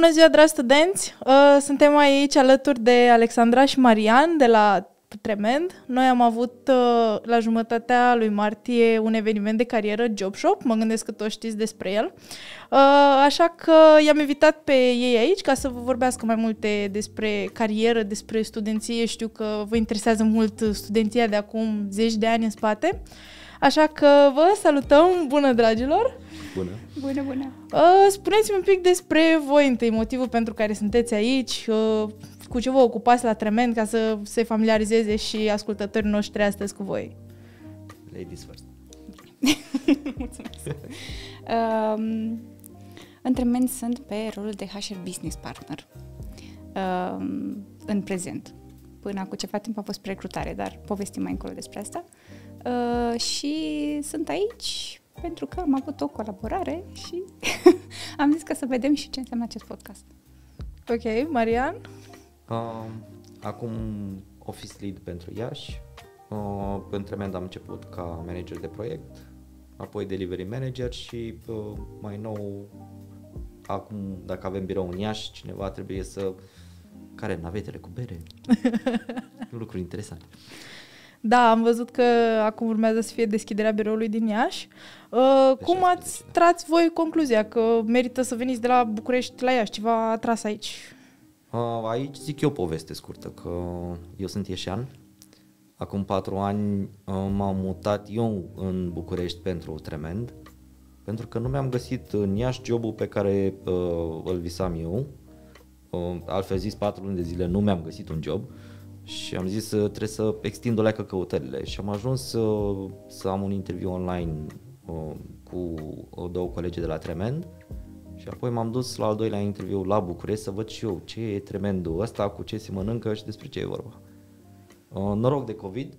Bună ziua, dragi studenți! Suntem aici alături de Alexandra și Marian de la Tremend. Noi am avut la jumătatea lui martie un eveniment de carieră, Job Shop. Mă gândesc că toți știți despre el. Așa că i-am invitat pe ei aici ca să vă vorbească mai multe despre carieră, despre studenție. Știu că vă interesează mult studenția de acum 10 de ani în spate. Așa că vă salutăm! Bună, dragilor! Bună! Bună, bună! Spuneți-mi un pic despre voi întâi, motivul pentru care sunteți aici, cu ce vă ocupați la Tremend, ca să se familiarizeze și ascultătorii noștri astăzi cu voi. Ladies first. Mulțumesc! În Tremend sunt pe rolul de HR Business Partner în prezent. Până acum ceva timp a fost recrutare, dar povestim mai încolo despre asta. Și sunt aici pentru că am avut o colaborare și am zis că să vedem și ce înseamnă acest podcast. Ok, Marian? Acum Office Lead pentru Iași. În Tremend am început ca manager de proiect, apoi Delivery Manager și mai nou, acum dacă avem birou în Iași, cineva trebuie să... Care? Navetele cu bere? Lucruri interesante. Da, am văzut că acum urmează să fie deschiderea biroului din Iași. Cum ați tras voi concluzia că merită să veniți de la București la Iași? Ce v-a atras aici? Aici zic eu o poveste scurtă, că eu sunt ieșean. Acum 4 ani m-am mutat eu în București pentru Tremend, pentru că nu mi-am găsit în Iași jobul pe care îl visam eu. Altfel zis, 4 luni de zile nu mi-am găsit un job. Și am zis trebuie să extind o leacă căutările și am ajuns să am un interviu online cu 2 colegi de la Tremend și apoi m-am dus la al doilea interviu la București să văd și eu ce e Tremendul ăsta, cu ce se mănâncă și despre ce e vorba. Noroc de COVID,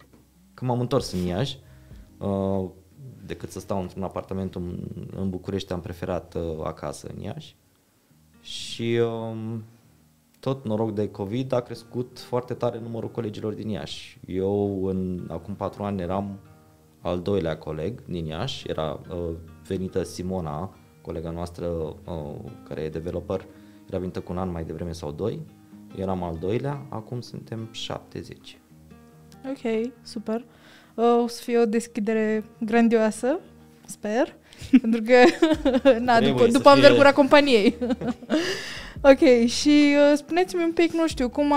că m-am întors în Iași, decât să stau într-un apartament în București, am preferat acasă în Iași și... Tot noroc de COVID a crescut foarte tare numărul colegilor din Iași. Eu acum 4 ani eram al doilea coleg din Iași, era venită Simona, colega noastră care e developer, era venită cu un an mai devreme sau 2, eram al doilea, acum suntem 70. Ok, super. O să fie o deschidere grandioasă, sper, pentru că după învergura companiei. Ok, și spuneți-mi un pic, nu știu, cum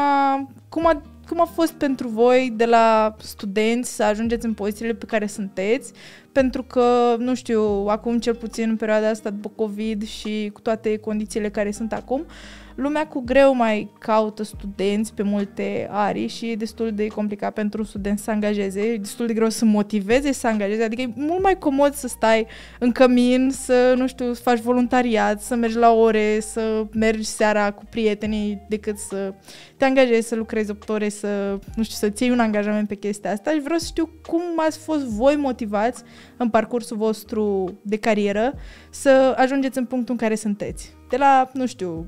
a fost pentru voi de la studenți să ajungeți în pozițiile pe care sunteți, pentru că, nu știu, acum cel puțin în perioada asta după COVID și cu toate condițiile care sunt acum, lumea cu greu mai caută studenți pe multe arii și e destul de complicat pentru un student să angajeze, e destul de greu să motiveze să angajeze, adică e mult mai comod să stai în cămin, să, nu știu, să faci voluntariat, să mergi la ore, să mergi seara cu prietenii, decât să te angajezi, să lucrezi 8 ore, să, nu știu, să-ți iei un angajament pe chestia asta. Și vreau să știu cum ați fost voi motivați în parcursul vostru de carieră să ajungeți în punctul în care sunteți. De la, nu știu,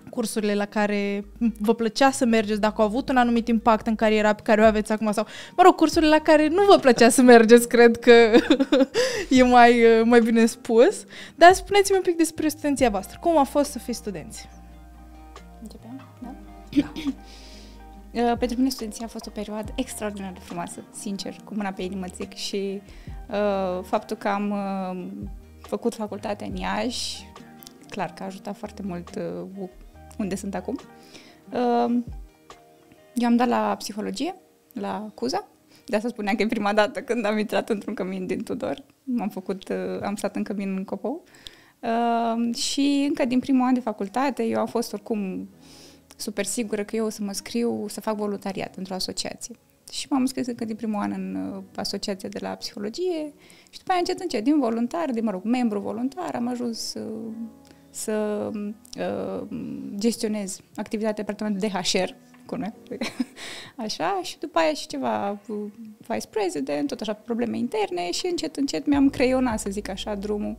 cursurile la care vă plăcea să mergeți, dacă au avut un anumit impact în cariera pe care o aveți acum sau, mă rog, cursurile la care nu vă plăcea să mergeți, cred că e mai bine spus. Dar spuneți-mi un pic despre studenția voastră. Cum a fost să fiți studenți? Începem? Da? Pentru mine studenția a fost o perioadă extraordinar de frumoasă, sincer, cu mâna pe inimă zic, și faptul că am făcut facultatea în Iași, clar că a ajutat foarte mult unde sunt acum. Eu am dat la psihologie, la CUZA, de asta spuneam că e prima dată când am intrat într-un cămin din Tudor. Am stat în cămin în Copou. Și încă din primul an de facultate eu am fost oricum super sigură că eu o să mă scriu să fac voluntariat într-o asociație. Și m-am înscris încă din primul an în asociația de la psihologie și după aia încet, din voluntar, membru voluntar, am ajuns să gestionez activitatea departamentului de HR cu noi. Așa, și după aia și ceva vice president, tot așa, probleme interne și încet mi-am creionat, să zic așa, drumul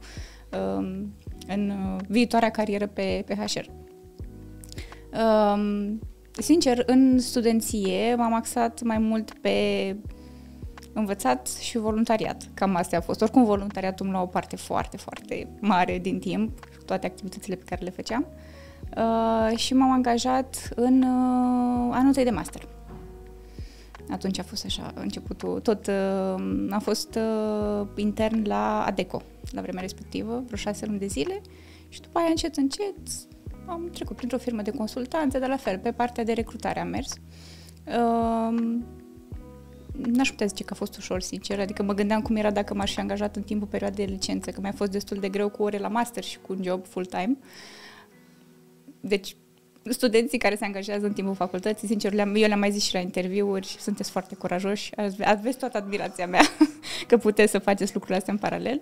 în viitoarea carieră pe HR. Sincer, în studenție m-am axat mai mult pe învățat și voluntariat. Cam astea a fost. Oricum, voluntariatul îmi lua o parte foarte, foarte mare din timp, toate activitățile pe care le făceam. Și m-am angajat în anul 3 de master. Atunci a fost așa începutul. Tot am fost intern la Adecco la vremea respectivă, vreo 6 luni de zile și după aia încet am trecut printr-o firmă de consultanță, dar la fel, pe partea de recrutare am mers. N-aș putea zice că a fost ușor, sincer, adică mă gândeam cum era dacă m-aș fi angajat în timpul perioadei de licență, că mi-a fost destul de greu cu ore la master și cu un job full-time. Deci, studenții care se angajează în timpul facultății, sincer, eu le-am mai zis și la interviuri și sunteți foarte curajoși, aveți toată admirația mea că puteți să faceți lucrurile astea în paralel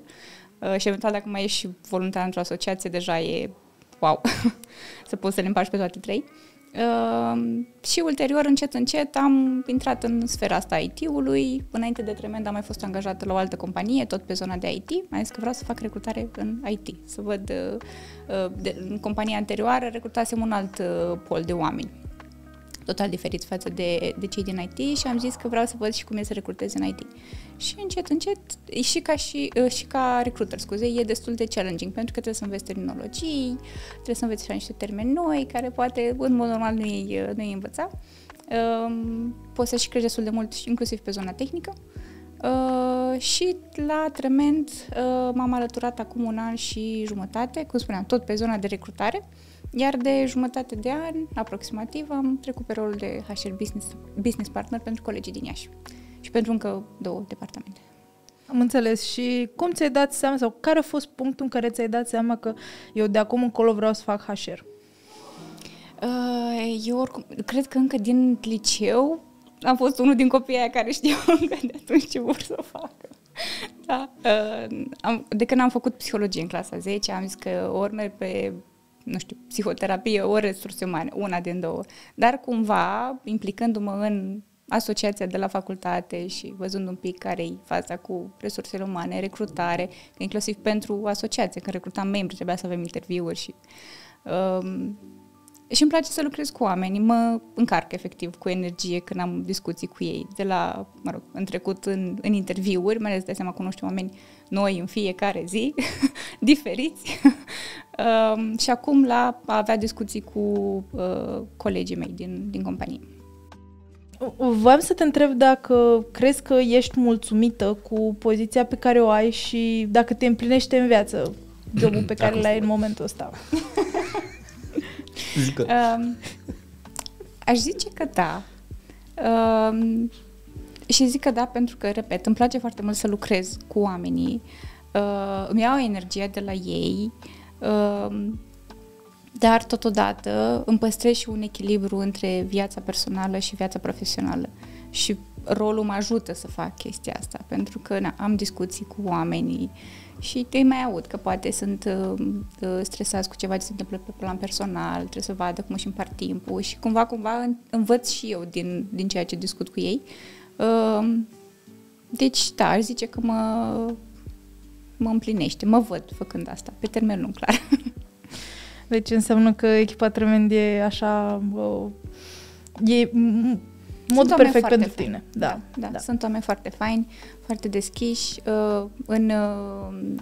și eventual dacă mai ești și voluntar într-o asociație, deja e wow, să poți să le împaci pe toate trei. Și ulterior, încet, am intrat în sfera asta IT-ului. Înainte de Tremend am mai fost angajată la o altă companie, tot pe zona de IT. Am zis că vreau să fac recrutare în IT, să văd, în compania anterioară recrutasem un alt pol de oameni, total diferit față de cei din IT și am zis că vreau să văd și cum e să recrutez în IT. Și încet, și ca recruiter, e destul de challenging, pentru că trebuie să înveți terminologii, trebuie să înveți niște termeni noi, care poate în mod normal nu îi învăța. Poți să și crești destul de mult, inclusiv pe zona tehnică. Și la Tremend m-am alăturat acum 1 an și jumătate, cum spuneam, tot pe zona de recrutare, iar de jumătate de an, aproximativ, am trecut pe rolul de HR Business Partner pentru colegii din Iași și pentru încă 2 departamente. Am înțeles. Și cum ți-ai dat seama sau care a fost punctul în care ți-ai dat seama că eu de acum încolo vreau să fac HR? Eu oricum, cred că încă din liceu am fost unul din copiii aia care știau încă de atunci ce vor să facă. Da. De când am făcut psihologie în clasa 10, am zis că ori merg pe, nu știu, psihoterapie, ori resurse umane, una din 2. Dar cumva, implicându-mă în asociația de la facultate și văzând un pic care-i faza cu resursele umane, recrutare, inclusiv pentru asociație, când recrutam membri, trebuia să avem interviuri și îmi place să lucrez cu oamenii, mă încarc efectiv cu energie când am discuții cu ei, de la, în trecut în interviuri, mai ales de seama cunoști oameni noi în fiecare zi, diferiți, și acum la a avea discuții cu colegii mei din companie. Voiam să te întreb dacă crezi că ești mulțumită cu poziția pe care o ai și dacă te împlinește în viață jobul pe care l-ai în momentul ăsta. Aș zice că da. Și zic că da pentru că, repet, îmi place foarte mult să lucrez cu oamenii. Îmi iau energia de la ei, dar totodată îmi păstrez și un echilibru între viața personală și viața profesională. Și rolul mă ajută să fac chestia asta, pentru că am discuții cu oamenii și îi mai aud că poate sunt stresați cu ceva ce se întâmplă pe plan personal, trebuie să vadă cum își împart timpul și cumva învăț și eu din ceea ce discut cu ei. Deci, da, aș zice că mă împlinește, mă văd făcând asta, pe termen lung, clar. Deci înseamnă că echipa Tremend e așa, e modul perfect pentru tine. Da. Sunt oameni foarte faini, foarte deschiși. În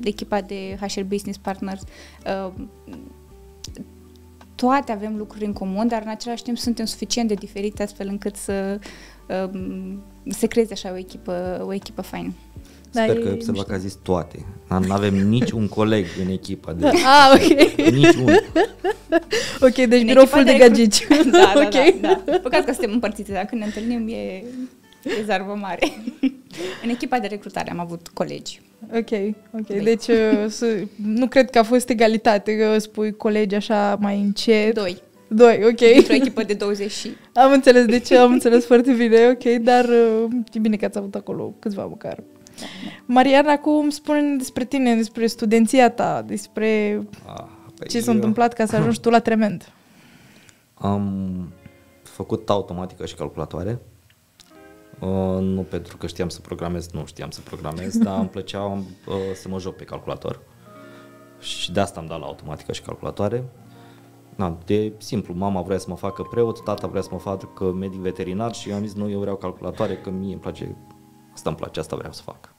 echipa de HR Business Partners toate avem lucruri în comun, dar în același timp suntem suficient de diferite astfel încât să se creeze așa o echipă faină. Sper că observa că a zis toate. Nu avem niciun coleg în echipa de... ok. Niciun. Ok, deci birou full de gagici. Da. Păcat că suntem împărțiți, dar când ne întâlnim e zarvă mare. În echipa de recrutare am avut colegi. Ok. Deci nu cred că a fost egalitate, că spui colegi așa mai încet. 2, ok. Într-o echipă de 20 și... Am înțeles, deci am înțeles foarte bine, ok, dar e bine că ați avut acolo câțiva măcar. Mariana, cum spune despre tine, despre studenția ta, despre ce s-a întâmplat ca să ajungi tu la Tremend? Am făcut automatică și calculatoare. Nu pentru că știam să programez, dar îmi plăcea să mă joc pe calculator. Și de asta am dat la automatică și calculatoare. De simplu, mama vrea să mă facă preot, tata vrea să mă facă medic veterinar și eu am zis, nu, eu vreau calculatoare, că mie îmi place, asta vreau să fac.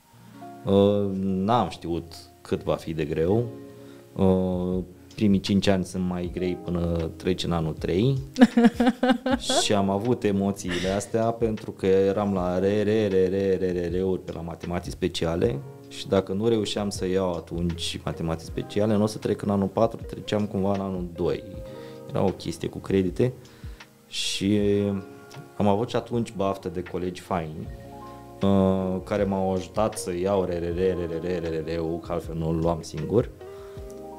N-am știut cât va fi de greu. primii 5 ani sunt mai grei până treci în anul 3 și am avut emoțiile astea pentru că eram la reuri pe la matematici speciale și dacă nu reușeam să iau atunci matematici speciale, nu o să trec în anul 4, treceam cumva în anul 2. Era o chestie cu credite și am avut și atunci baftă de colegi faini care m-au ajutat să iau că altfel nu-l luam singur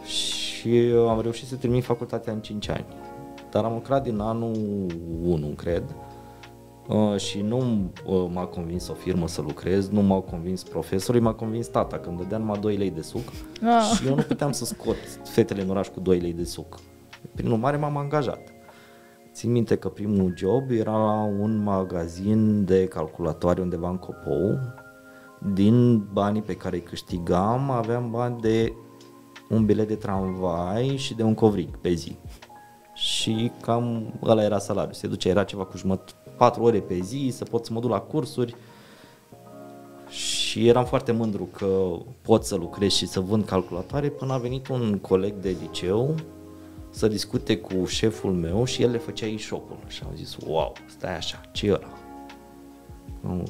și am reușit să termin facultatea în 5 ani. Dar am lucrat din anul 1, cred, și nu m-a convins o firmă să lucrez, nu m-au convins profesorii, m-a convins tata, când dădea numai 2 lei de suc și eu nu puteam să scot fetele în oraș cu 2 lei de suc. Prin urmare m-am angajat. Țin minte că primul job era la un magazin de calculatoare undeva în Copou. Din banii pe care îi câștigam, aveam bani de un bilet de tramvai și de un covrig pe zi. Și cam ăla era salariul. Se ducea, era ceva cu 4 ore pe zi, să pot să mă duc la cursuri. Și eram foarte mândru că pot să lucrez și să vând calculatoare până a venit un coleg de liceu să discute cu șeful meu și el le făcea e-shop-ul. Și am zis, wow, stai așa, ce e ăla?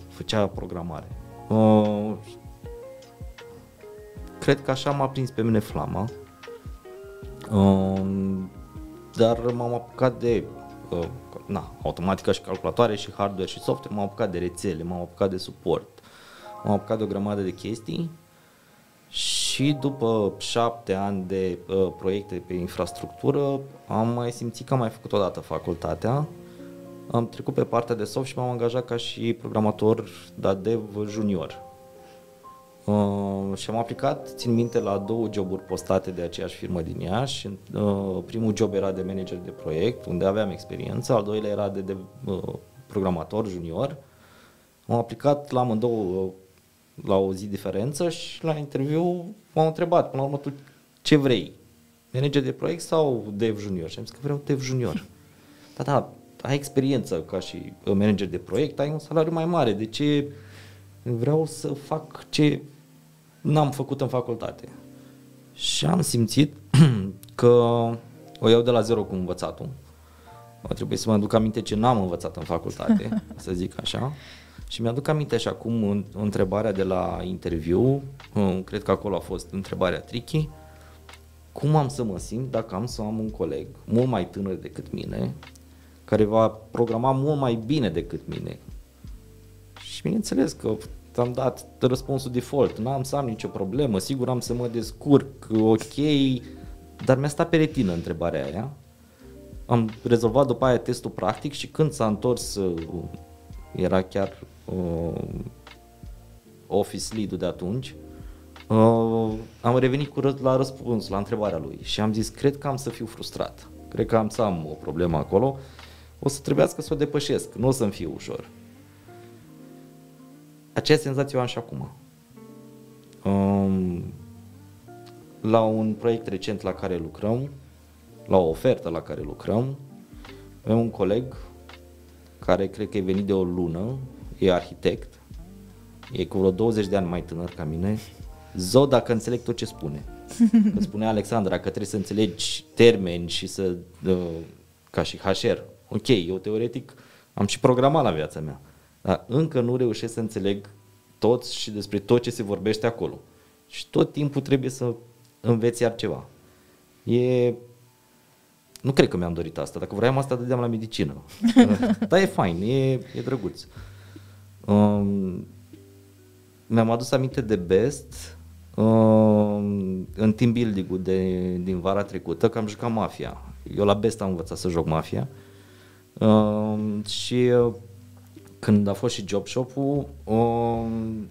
Făcea programare. Cred că așa m-a prins pe mine flama, dar m-am apucat de automatică și calculatoare și hardware și software, m-am apucat de rețele, m-am apucat de suport, m-am apucat de o grămadă de chestii. Și după 7 ani de proiecte pe infrastructură, am mai simțit că am mai făcut o dată facultatea. Am trecut pe partea de soft și m-am angajat ca și programator dev junior. Și am aplicat, țin minte, la 2 joburi postate de aceeași firmă din Iași. Primul job era de manager de proiect, unde aveam experiență, al doilea era de programator junior. Am aplicat la amândouă la o zi diferență și la interviu m-au întrebat, până la urmă, tu ce vrei? Manager de proiect sau dev junior? Și am zis că vreau dev junior. Da, ai experiență ca și manager de proiect, ai un salariu mai mare, de ce vreau să fac ce n-am făcut în facultate? Și am simțit că o iau de la zero cu învățatul. Va trebui să mă aduc aminte ce n-am învățat în facultate, să zic așa. Și mi-aduc aminte și acum întrebarea de la interviu, cred că acolo a fost întrebarea tricky, cum am să mă simt dacă am să am un coleg mult mai tânăr decât mine, care va programa mult mai bine decât mine. Și bineînțeles că am dat răspunsul default, n-am să am nicio problemă, sigur am să mă descurc, ok, dar mi-a stat pe retină întrebarea aia. Am rezolvat după aia testul practic și când s-a întors, era chiar office lead-ul de atunci, am revenit la răspuns, la întrebarea lui și am zis, cred că am să fiu frustrat, cred că am să am o problemă acolo, o să trebuiască să o depășesc, nu o să-mi fie ușor. Aceea senzație o am și acum. La un proiect recent la care lucrăm, la o ofertă la care lucrăm, avem un coleg care cred că e venit de o lună, e arhitect, e cu vreo 20 de ani mai tânăr ca mine, zău dacă înțeleg tot ce spune. Că spunea Alexandra că trebuie să înțelegi termeni și să, ca și HR. Ok, eu teoretic am și programat la viața mea, dar încă nu reușesc să înțeleg toți și despre tot ce se vorbește acolo. Și tot timpul trebuie să înveți iar ceva. Nu cred că mi-am dorit asta. Dacă vroiam asta, dădeam la medicină. Dar e fain, e drăguț. Mi-am adus aminte de Best în team building-ul din vara trecută, că am jucat Mafia. Eu la Best am învățat să joc Mafia. Și când a fost și job shop-ul,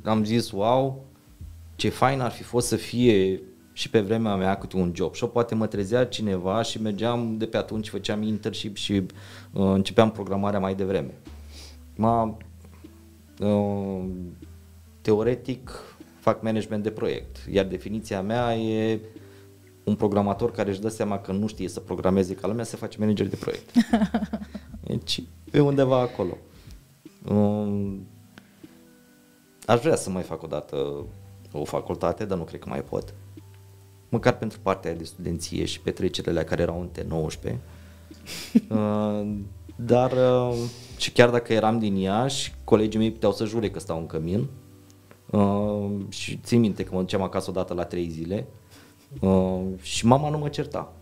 am zis, wow, ce fain ar fi fost să fie și pe vremea mea câte un job shop, poate mă trezea cineva și mergeam de pe atunci, făceam internship și începeam programarea mai devreme. Teoretic fac management de proiect, iar definiția mea e un programator care își dă seama că nu știe să programeze ca lumea, se face manager de proiect. Deci, pe undeva acolo. Aș vrea să mai fac o dată o facultate, dar nu cred că mai pot. măcar pentru partea de studenție și petrecerile care erau în T19. Dar și chiar dacă eram din Iași, colegii mei puteau să jure că stau în cămin. Și țin minte că mă duceam acasă odată la 3 zile și mama nu mă certa.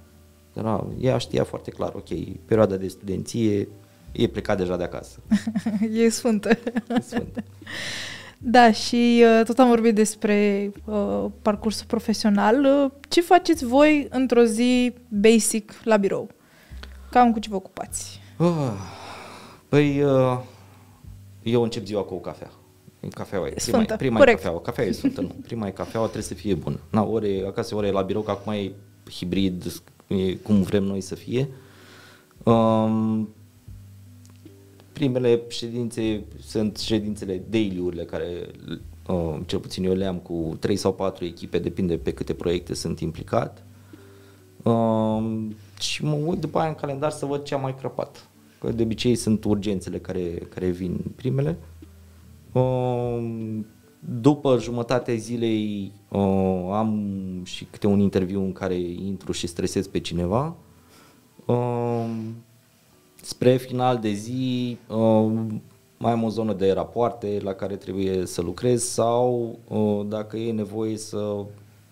Ea știa foarte clar, ok, perioada de studenție, e plecat deja de acasă. E sfântă. Da, și tot am vorbit despre parcursul profesional. Ce faceți voi într-o zi basic la birou? Cam cu ce vă ocupați? Păi, eu încep ziua cu o cafea. Cafeaua e prima e cafeaua. Cafeaua e sfântă, nu. Prima e cafeaua, trebuie să fie bună. Acasă ore la birou, că acum e hibrid, e cum vrem noi să fie. Primele ședințe sunt ședințele daily-urile care cel puțin eu le am cu 3 sau 4 echipe, depinde pe câte proiecte sunt implicat. Și mă uit după aia în calendar să văd ce am mai crăpat. Că de obicei sunt urgențele care vin primele. După jumătatea zilei am și câte un interviu în care intru și stresez pe cineva. Spre final de zi mai am o zonă de rapoarte la care trebuie să lucrez sau dacă e nevoie să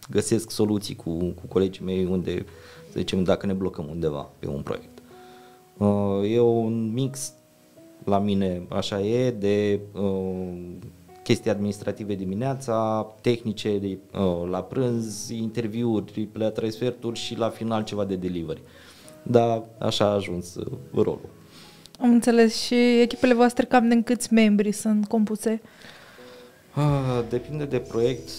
găsesc soluții cu colegii mei unde, să zicem, dacă ne blocăm undeva pe un proiect. E un mix la mine, așa e, de chestii administrative dimineața, tehnice la prânz, interviuri, la transferturi și la final ceva de delivery. Da, așa a ajuns rolul. Am înțeles. Și echipele voastre cam de câți membri sunt compuse? Depinde de proiect.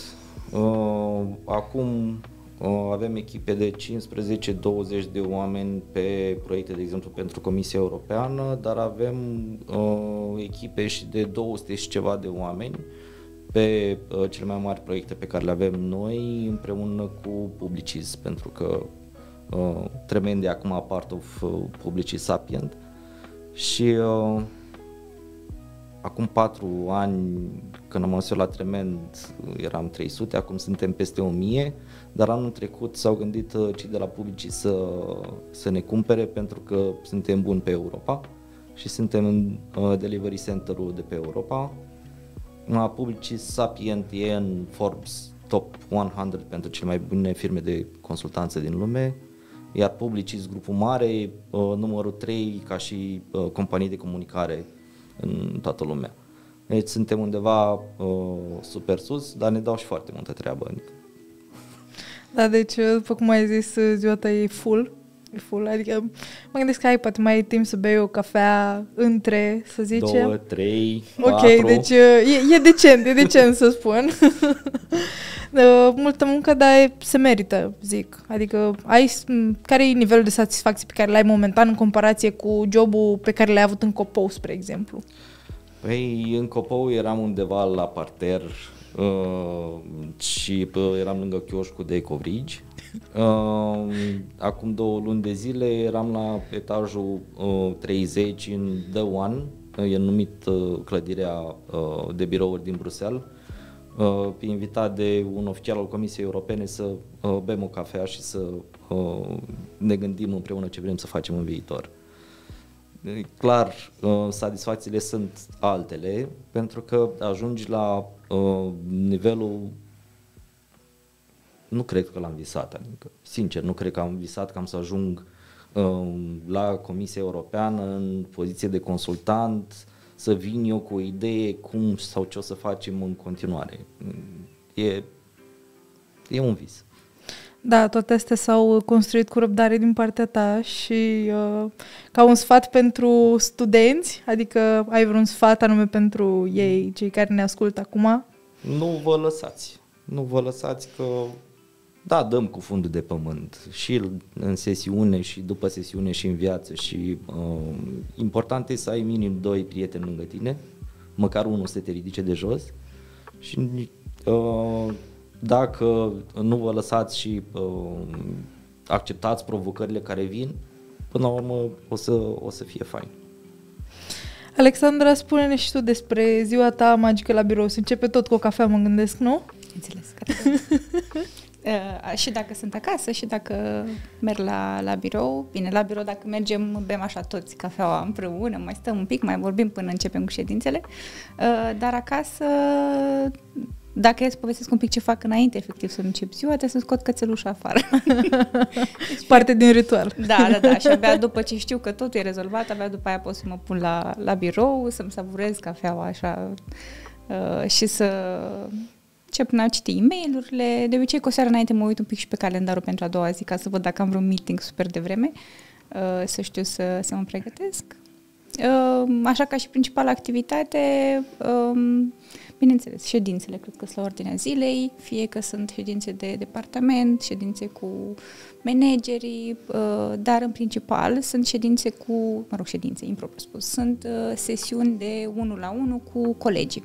Acum avem echipe de 15-20 de oameni pe proiecte, de exemplu, pentru Comisia Europeană, dar avem echipe și de 200 și ceva de oameni pe cele mai mari proiecte pe care le avem noi împreună cu Publicis, pentru că Tremend e acum part of Publicis Sapient și acum 4 ani când am ajuns la Tremend eram 300, acum suntem peste 1000, dar anul trecut s-au gândit cei de la Publicis să ne cumpere pentru că suntem buni pe Europa și suntem în delivery center-ul de pe Europa. Publicis Sapient e în Forbes Top 100 pentru cele mai bune firme de consultanță din lume, iar Publicis, grupul mare, numărul 3 ca și companii de comunicare în toată lumea. Deci suntem undeva super sus, dar ne dau și foarte multă treabă. Da, deci, după cum ai zis, ziua ta e full. Adică mă gândesc că poate mai ai timp să bei o cafea între, să zicem. 2, 3, 4. Ok, deci e decent să spun. Multă muncă, dar se merită, zic. Adică care e nivelul de satisfacție pe care l-ai momentan în comparație cu jobul pe care l-ai avut în Copou, spre exemplu? Păi, în Copou eram undeva la parter și eram lângă chioșcul de covrigi. Acum 2 luni de zile eram la etajul 30 în The One, e numit clădirea de birouri din Bruxelles, invitat de un oficial al Comisiei Europene să bem o cafea și să ne gândim împreună ce vrem să facem în viitor. Clar, satisfacțiile sunt altele, pentru că ajungi la nivelul, nu cred că l-am visat, adică, sincer, nu cred că am visat că am să ajung la Comisia Europeană în poziție de consultant, să vin eu cu o idee cum sau ce o să facem în continuare. E un vis. Da, toate astea s-au construit cu răbdare din partea ta și ca un sfat pentru studenți, adică ai vreun sfat anume pentru ei, cei care ne ascultă acum? Nu vă lăsați. Nu vă lăsați că, da, dăm cu fundul de pământ și în sesiune și după sesiune și în viață și important e să ai minim 2 prieteni lângă tine, măcar unul să te ridice de jos și dacă nu vă lăsați și acceptați provocările care vin, până la urmă o să fie fain. Alexandra, spune-ne și tu despre ziua ta magică la birou. Se începe tot cu o cafea, mă gândesc, nu? Înțeles. Și dacă sunt acasă și dacă merg la birou. Bine, la birou dacă mergem, bem așa toți cafeaua împreună, mai stăm un pic, mai vorbim până începem cu ședințele. Dar acasă, dacă e să povestesc un pic ce fac înainte, efectiv, să încep ziua, trebuie să scot cățelușa afară. Deci, parte din ritual. Da. Și abia după ce știu că totul e rezolvat, abia după aia pot să mă pun la birou, să-mi savurez cafeaua așa și să încep a citi e-mail-urile. De obicei, cu o seară înainte mă uit un pic și pe calendarul pentru a doua zi, ca să văd dacă am vreun meeting super devreme, să știu să mă pregătesc. Așa ca și principală activitate, bineînțeles, ședințele, cred că sunt la ordinea zilei, fie că sunt ședințe de departament, ședințe cu managerii, dar în principal sunt ședințe ședințe, impropriu spus, sunt sesiuni de 1-la-1 cu colegii.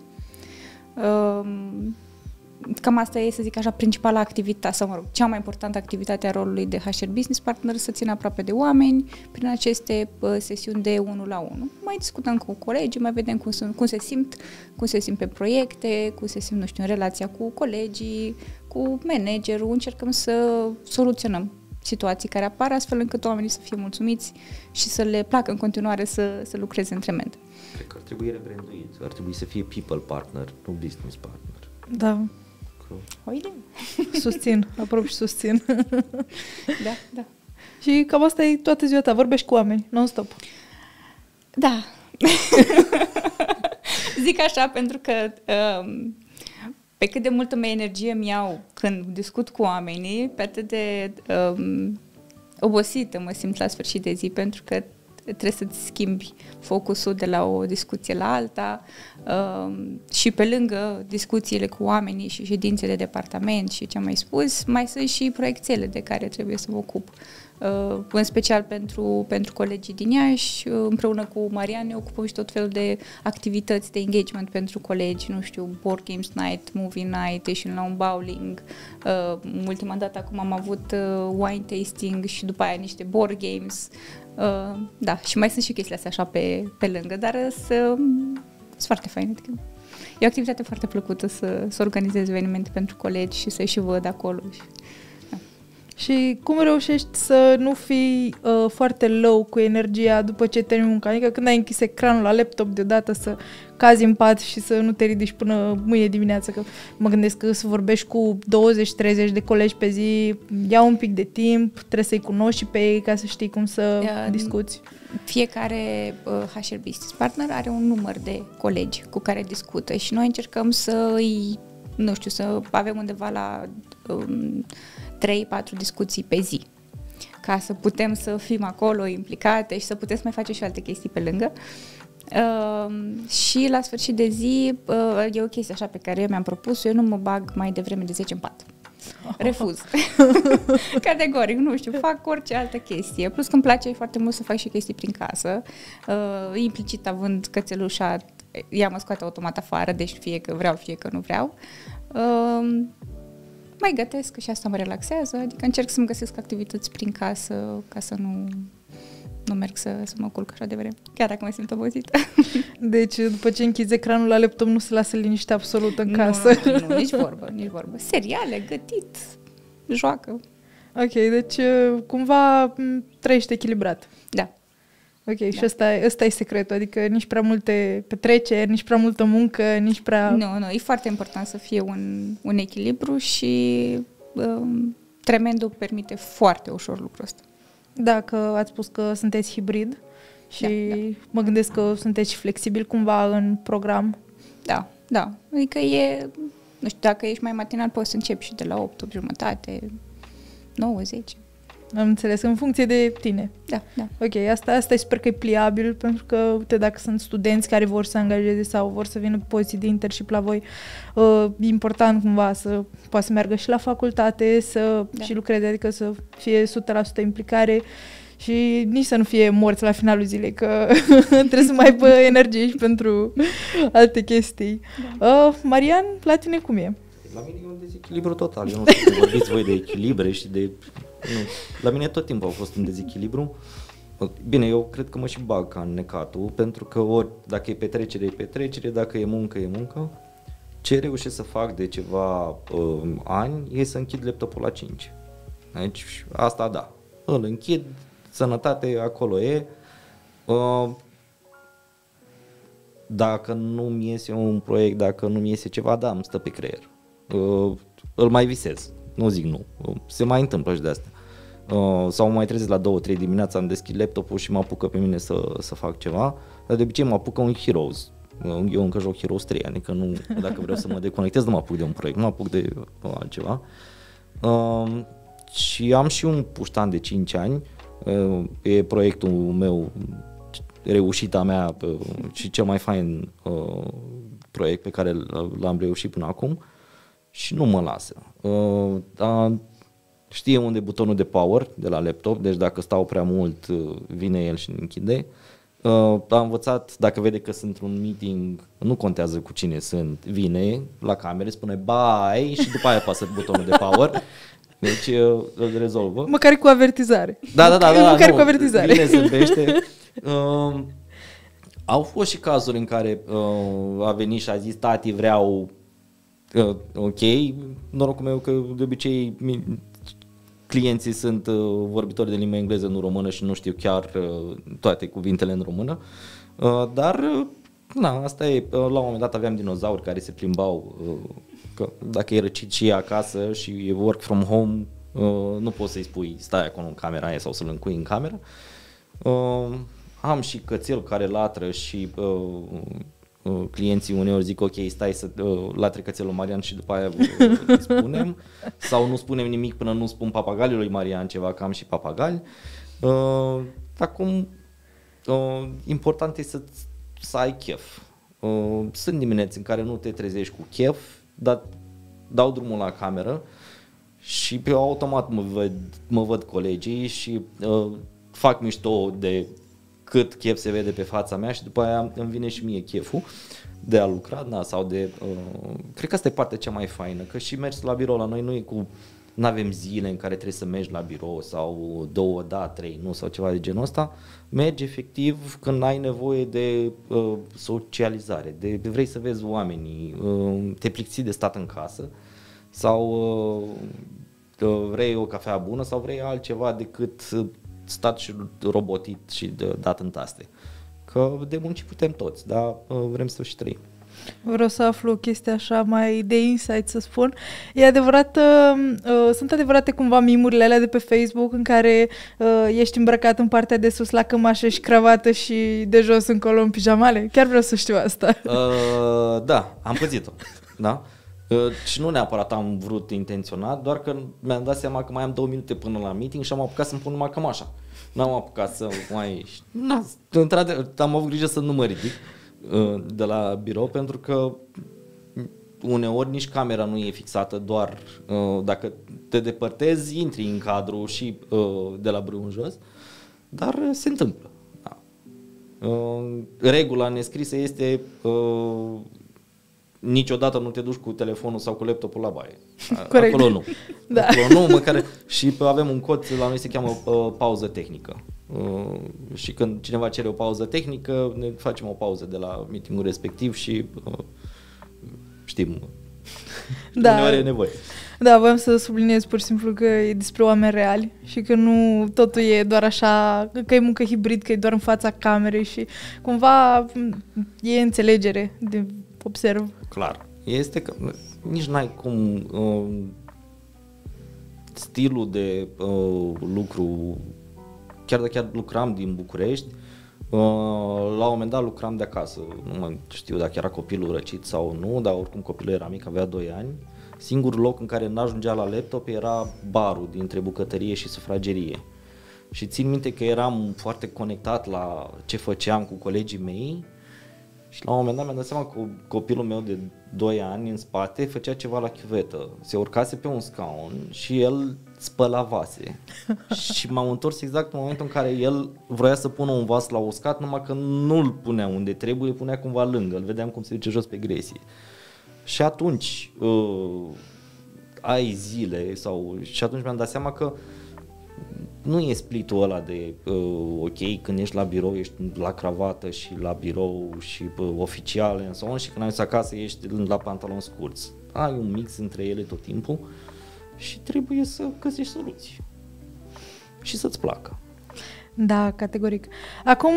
Cam asta e, să zic așa, principala activitate, sau cea mai importantă activitate a rolului de HR Business Partner, să țină aproape de oameni prin aceste sesiuni de 1-la-1. Mai discutăm cu colegii, mai vedem cum se simt pe proiecte, cum se simt, în relația cu colegii, cu managerul, încercăm să soluționăm situații care apar astfel încât oamenii să fie mulțumiți și să le placă în continuare să lucreze între membri. Cred că ar trebui rebranduit, ar trebui să fie people partner, nu business partner. Da. O idee. Susțin, aprob și susțin. Da. Și cam asta e toată ziua ta, vorbești cu oameni, non-stop. Da. Zic așa pentru că pe cât de multă energie îmi iau când discut cu oamenii, pe atât de obosită mă simt la sfârșit de zi, pentru că trebuie să-ți schimbi focusul de la o discuție la alta și pe lângă discuțiile cu oamenii și ședințele de departament și ce am mai spus, mai sunt și proiectele de care trebuie să mă ocup. În special pentru colegii din Iași, împreună cu Marian ne ocupăm și tot felul de activități de engagement pentru colegi, nu știu, board games night, movie night, ieșim la un bowling. Ultima dată acum am avut wine tasting și după aia niște board games. Da, și mai sunt și chestiile astea așa pe lângă, dar sunt foarte faine. E o activitate foarte plăcută să organizezi evenimente pentru colegi și să-i și văd acolo. Și cum reușești să nu fii foarte low cu energia după ce termini munca? Adică când ai închis ecranul la laptop deodată să cazi în pat și să nu te ridici până mâine dimineață, că mă gândesc că să vorbești cu 20-30 de colegi pe zi, ia un pic de timp, trebuie să-i cunoști și pe ei ca să știi cum să discuți. Fiecare HR Business Partner are un număr de colegi cu care discută și noi încercăm să avem undeva la 3-4 discuții pe zi, ca să putem să fim acolo implicate și să putem să mai facem și alte chestii pe lângă. Și la sfârșit de zi e o chestie așa pe care eu mi-am propus, eu nu mă bag mai devreme de 10 în pat. Refuz. Categoric, nu știu, fac orice altă chestie. Plus că îmi place foarte mult să fac și chestii prin casă. Implicit având cățelușa, ea mă scoate automat afară, deci fie că vreau, fie că nu vreau. Mai gătesc și asta mă relaxează, adică încerc să-mi găsesc activități prin casă ca să nu merg să mă culc așa de vreme, chiar dacă mă simt obosită. Deci după ce închizi ecranul la laptop nu se lasă liniște absolută în casă. Nu, nici vorbă. Seriale, gătit, joacă. Ok, deci cumva trăiești echilibrat. Da. Ok, da. Și ăsta e secretul, adică nici prea multe petreceri, nici prea multă muncă, nici prea... Nu, e foarte important să fie un echilibru și Tremendo permite foarte ușor lucrul ăsta. Da, că ați spus că sunteți hibrid și mă gândesc că sunteți flexibil cumva în program. Da, adică nu știu, dacă ești mai matinal poți să începi și de la 8:30, 9, 10. Am înțeles, în funcție de tine. Da. Ok, asta e super că e pliabil, pentru că, uite, dacă sunt studenți care vor să angajeze sau vor să vină pe poziții de internship la voi, e important cumva să poată să meargă și la facultate, și lucreze, adică să fie 100% implicare și nici să nu fie morți la finalul zilei, că trebuie să mai aibă energie și pentru alte chestii. Marian, la tine cum e? La mine e un dezechilibru total. Eu nu știu cum vorbiți voi de echilibre și de... Nu. La mine tot timpul a fost un dezechilibru. Bine, eu cred că mă și bag ca în necatul, pentru că ori dacă e petrecere, dacă e muncă, e muncă. ce reușesc să fac de ceva ani e să închid laptopul la 5. Deci asta da, îl închid, sănătate acolo e. Dacă nu-mi iese un proiect, dacă nu-mi iese ceva, da, îmi stă pe creier. Îl mai visez, nu zic nu, se mai întâmplă și de asta. Sau mă mai trezesc la 2-3 dimineața, îmi deschid laptopul și mă apucă pe mine să fac ceva, dar de obicei mă apucă un Heroes. Eu încă joc Heroes 3, adică nu, dacă vreau să mă deconectez, nu mă apuc de un proiect, mă apuc de altceva. Și am și un puștan de 5 ani, e proiectul meu, reușita mea și cel mai fain proiect pe care l-am reușit până acum și nu mă lasă. Știe unde e butonul de power de la laptop, deci dacă stau prea mult vine el și închide. Am învățat, dacă vede că sunt într-un meeting, nu contează cu cine sunt, vine la camere, spune bye și după aia apasă butonul de power. Deci îl rezolvă. Măcar cu avertizare. Da, măcar cu avertizare. Vine, zâmbește. Au fost și cazuri în care a venit și a zis tati vreau ok, norocul meu că de obicei clienții sunt vorbitori de limba engleză, nu română și nu știu chiar toate cuvintele în română, dar na, asta e, la un moment dat aveam dinozauri care se plimbau, că dacă e răcit și e acasă și e work from home, nu poți să-i spui stai acolo în camera aia sau să-l încui în cameră. Am și cățel care latră și clienții uneori zic ok, stai să latre cățelul Marian și după aia îi spunem, sau nu spunem nimic până nu spun papagaliului lui Marian ceva, că am și papagali. Acum important e să ai chef. Sunt dimineți în care nu te trezești cu chef, dar dau drumul la cameră și pe automat mă văd colegii și fac mișto de cât chef se vede pe fața mea și după aia îmi vine și mie cheful de a lucra, da, sau de... cred că asta e partea cea mai faină, că și mergi la birou la noi nu e cu... n-avem zile în care trebuie să mergi la birou sau 2, da, 3, nu, sau ceva de genul ăsta. Mergi efectiv când ai nevoie de socializare, de vrei să vezi oamenii, te plictisești de stat în casă sau vrei o cafea bună sau vrei altceva decât stat și robotit și dat în taste. Că de munci putem toți, dar vrem să și trăim. Vreau să aflu o chestie așa mai de insight, să spun. E adevărat, sunt adevărate cumva mimurile alea de pe Facebook în care ești îmbrăcat în partea de sus la cămașă și cravată și de jos încolo în pijamale? Chiar vreau să știu asta. Da, am pățit-o. Da? Și nu neapărat am vrut intenționat, doar că mi-am dat seama că mai am 2 minute până la meeting și am apucat să-mi pun numai cămașa. N-am apucat să mai... am avut grijă să nu mă ridic de la birou, pentru că uneori nici camera nu e fixată, doar dacă te depărtezi, intri în cadru și de la brâu în jos, dar se întâmplă. Da. Regula nescrisă este niciodată nu te duci cu telefonul sau cu laptopul la baie. Corect. Acolo nu. Da. Acolo nu, măcar și avem un cod, la noi se cheamă pauză tehnică. Și când cineva cere o pauză tehnică, ne facem o pauză de la meetingul respectiv și știm. Da. Uneori e nevoie. Da, voiam să subliniez pur și simplu că e despre oameni reali și că nu totul e doar așa, că e muncă hibrid, că e doar în fața camerei și cumva e înțelegere, de observ. Clar. Este că nici n-ai cum stilul de lucru, chiar lucram din București, la un moment dat lucram de acasă, nu mai știu dacă era copilul răcit sau nu, dar oricum copilul era mic, avea 2 ani. Singurul loc în care n-ajungea la laptop era barul dintre bucătărie și sufragerie. Și țin minte că eram foarte conectat la ce făceam cu colegii mei și la un moment dat mi-am dat seama că copilul meu de 2 ani în spate făcea ceva la chiuvetă. Se urcase pe un scaun și el spăla vase. Și m-am întors exact în momentul în care el vroia să pună un vas la uscat, numai că nu-l punea unde trebuie, îl punea cumva lângă, îl vedeam cum se duce jos pe gresie. Și atunci ai zile și atunci mi-am dat seama că nu e splitul ăla de ok, când ești la birou ești la cravată și la birou și oficial and so on, și când ai acasă ești la pantaloni scurți. Ai un mix între ele tot timpul și trebuie să găsești soluții și să-ți placă. Da, categoric. Acum,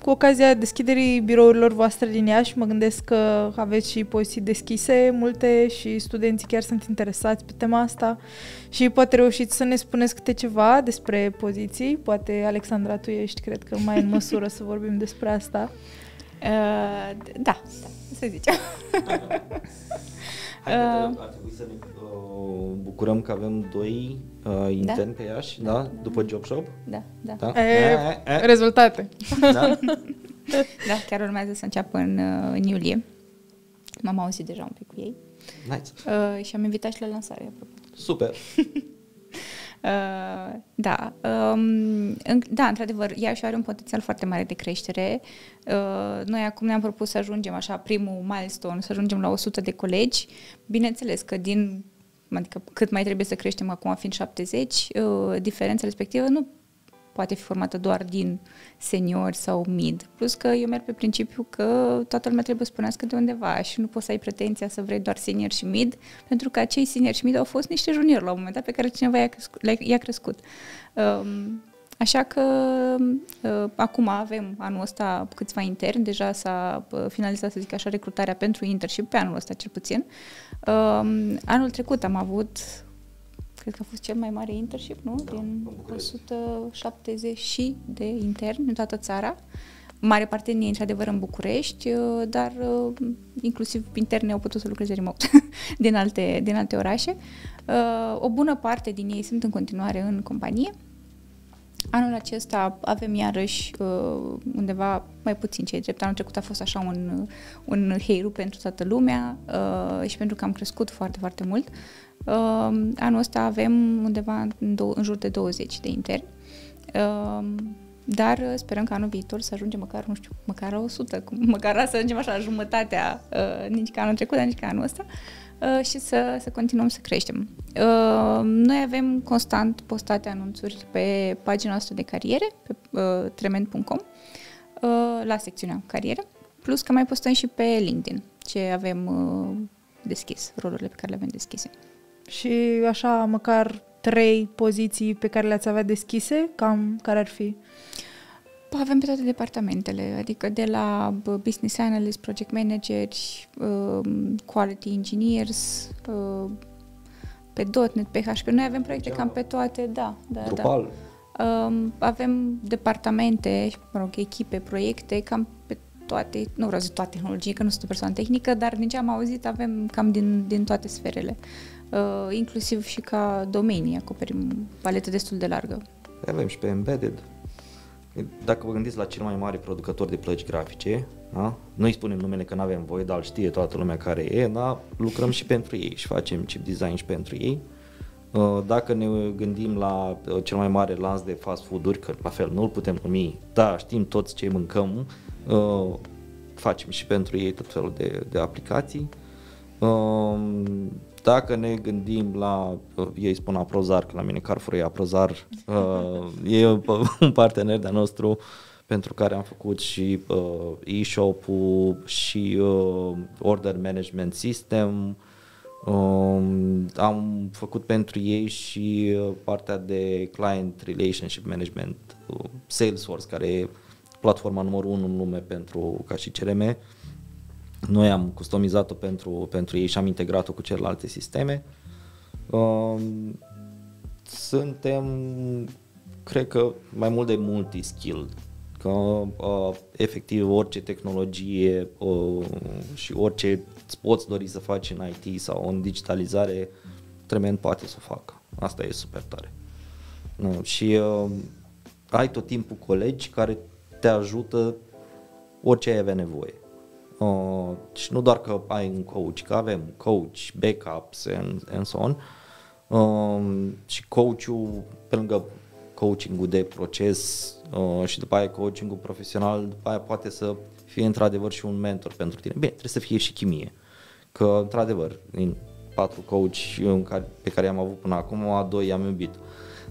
cu ocazia deschiderii birourilor voastre din Iași, mă gândesc că aveți și poziții deschise, multe, și studenții chiar sunt interesați pe tema asta și poate reușiți să ne spuneți câte ceva despre poziții. Poate, Alexandra, tu ești, cred că, mai în măsură să vorbim despre asta. Da, să zicem. Ar trebui să ne bucurăm că avem 2 interni pe Iași, da? După Job Shop? Da. Rezultate. Da? Da, chiar urmează să înceapă în iulie. M-am auzit deja un pic cu ei. Nice. Și am invitat și la lansare, apropo. Super. Da, într-adevăr, Iași are un potențial foarte mare de creștere. Noi acum ne-am propus să ajungem, așa, primul milestone, să ajungem la 100 de colegi. Bineînțeles că adică cât mai trebuie să creștem acum fiind 70, diferența respectivă nu poate fi formată doar din seniori sau mid. Plus că eu merg pe principiu că toată lumea trebuie să spunească de undeva și nu poți să ai pretenția să vrei doar senior și mid, pentru că acei senior și mid au fost niște juniori la un moment dat pe care cineva i-a crescut. Așa că acum avem anul ăsta câțiva interni, deja s-a finalizat, să zic așa, recrutarea pentru internship, pe anul ăsta cel puțin. Anul trecut am avut, cred că a fost cel mai mare internship, nu? Da, din 170 de interni în toată țara. Mare parte din ei, într-adevăr, în București, dar inclusiv interne au putut să lucreze remote din alte orașe. O bună parte din ei sunt în continuare în companie. Anul acesta avem iarăși undeva mai puțin cei drept. Anul trecut a fost așa un heiru pentru toată lumea și pentru că am crescut foarte, foarte mult. Anul ăsta avem undeva în jur de 20 de interni, dar sperăm că anul viitor să ajungem măcar la 100, măcar să ajungem așa la jumătatea, nici ca anul trecut, dar nici ca anul ăsta, și să continuăm să creștem. Noi avem constant postate anunțuri pe pagina noastră de cariere, pe tremend.com, la secțiunea cariere, plus că mai postăm și pe LinkedIn, ce avem deschis, rolurile pe care le avem deschise. Și așa, măcar 3 poziții pe care le-ați avea deschise, cam care ar fi? Avem pe toate departamentele, adică de la business analyst, project manageri, quality engineers, pe .NET, pe PHP. Noi avem proiecte cam pe toate, da. Drupal. Avem departamente, echipe, proiecte, cam pe toate, nu vreau să zic toate tehnologii, că nu sunt o persoană tehnică, dar din ce am auzit avem cam din toate sferele. Inclusiv și ca domenii, acoperim paletă destul de largă. Avem și pe embedded. Dacă vă gândiți la cel mai mare producător de plăci grafice, da? Noi spunem numele că nu avem voie, dar știe toată lumea care e, dar lucrăm și pentru ei și facem chip design și pentru ei. Dacă ne gândim la cel mai mare lanț de fast food-uri, că la fel nu-l putem numi, da, știm toți ce mâncăm, facem și pentru ei tot felul de aplicații. Dacă ne gândim la, ei spun Aprozar, că la mine Carrefour e Aprozar, e un partener de-a nostru pentru care am făcut și e-shop-ul și order management system, am făcut pentru ei și partea de client relationship management, Salesforce, care e platforma numărul 1 în lume ca și CRM. Noi am customizat-o pentru ei și am integrat-o cu celelalte sisteme. Suntem, cred că, mai mult de multi-skill, că efectiv orice tehnologie și orice îți poți dori să faci în IT sau în digitalizare, Tremend poate să o facă. Asta e super tare. Și ai tot timpul colegi care te ajută orice ai avea nevoie. Și nu doar că ai un coach, că avem coach, backups and so on. Și coachul, pe lângă coaching-ul de proces și după aia coaching-ul profesional, după aia poate să fie într-adevăr și un mentor pentru tine. Bine, trebuie să fie și chimie, că într-adevăr din 4 coach pe care i-am avut până acum, a 2 i-am iubit,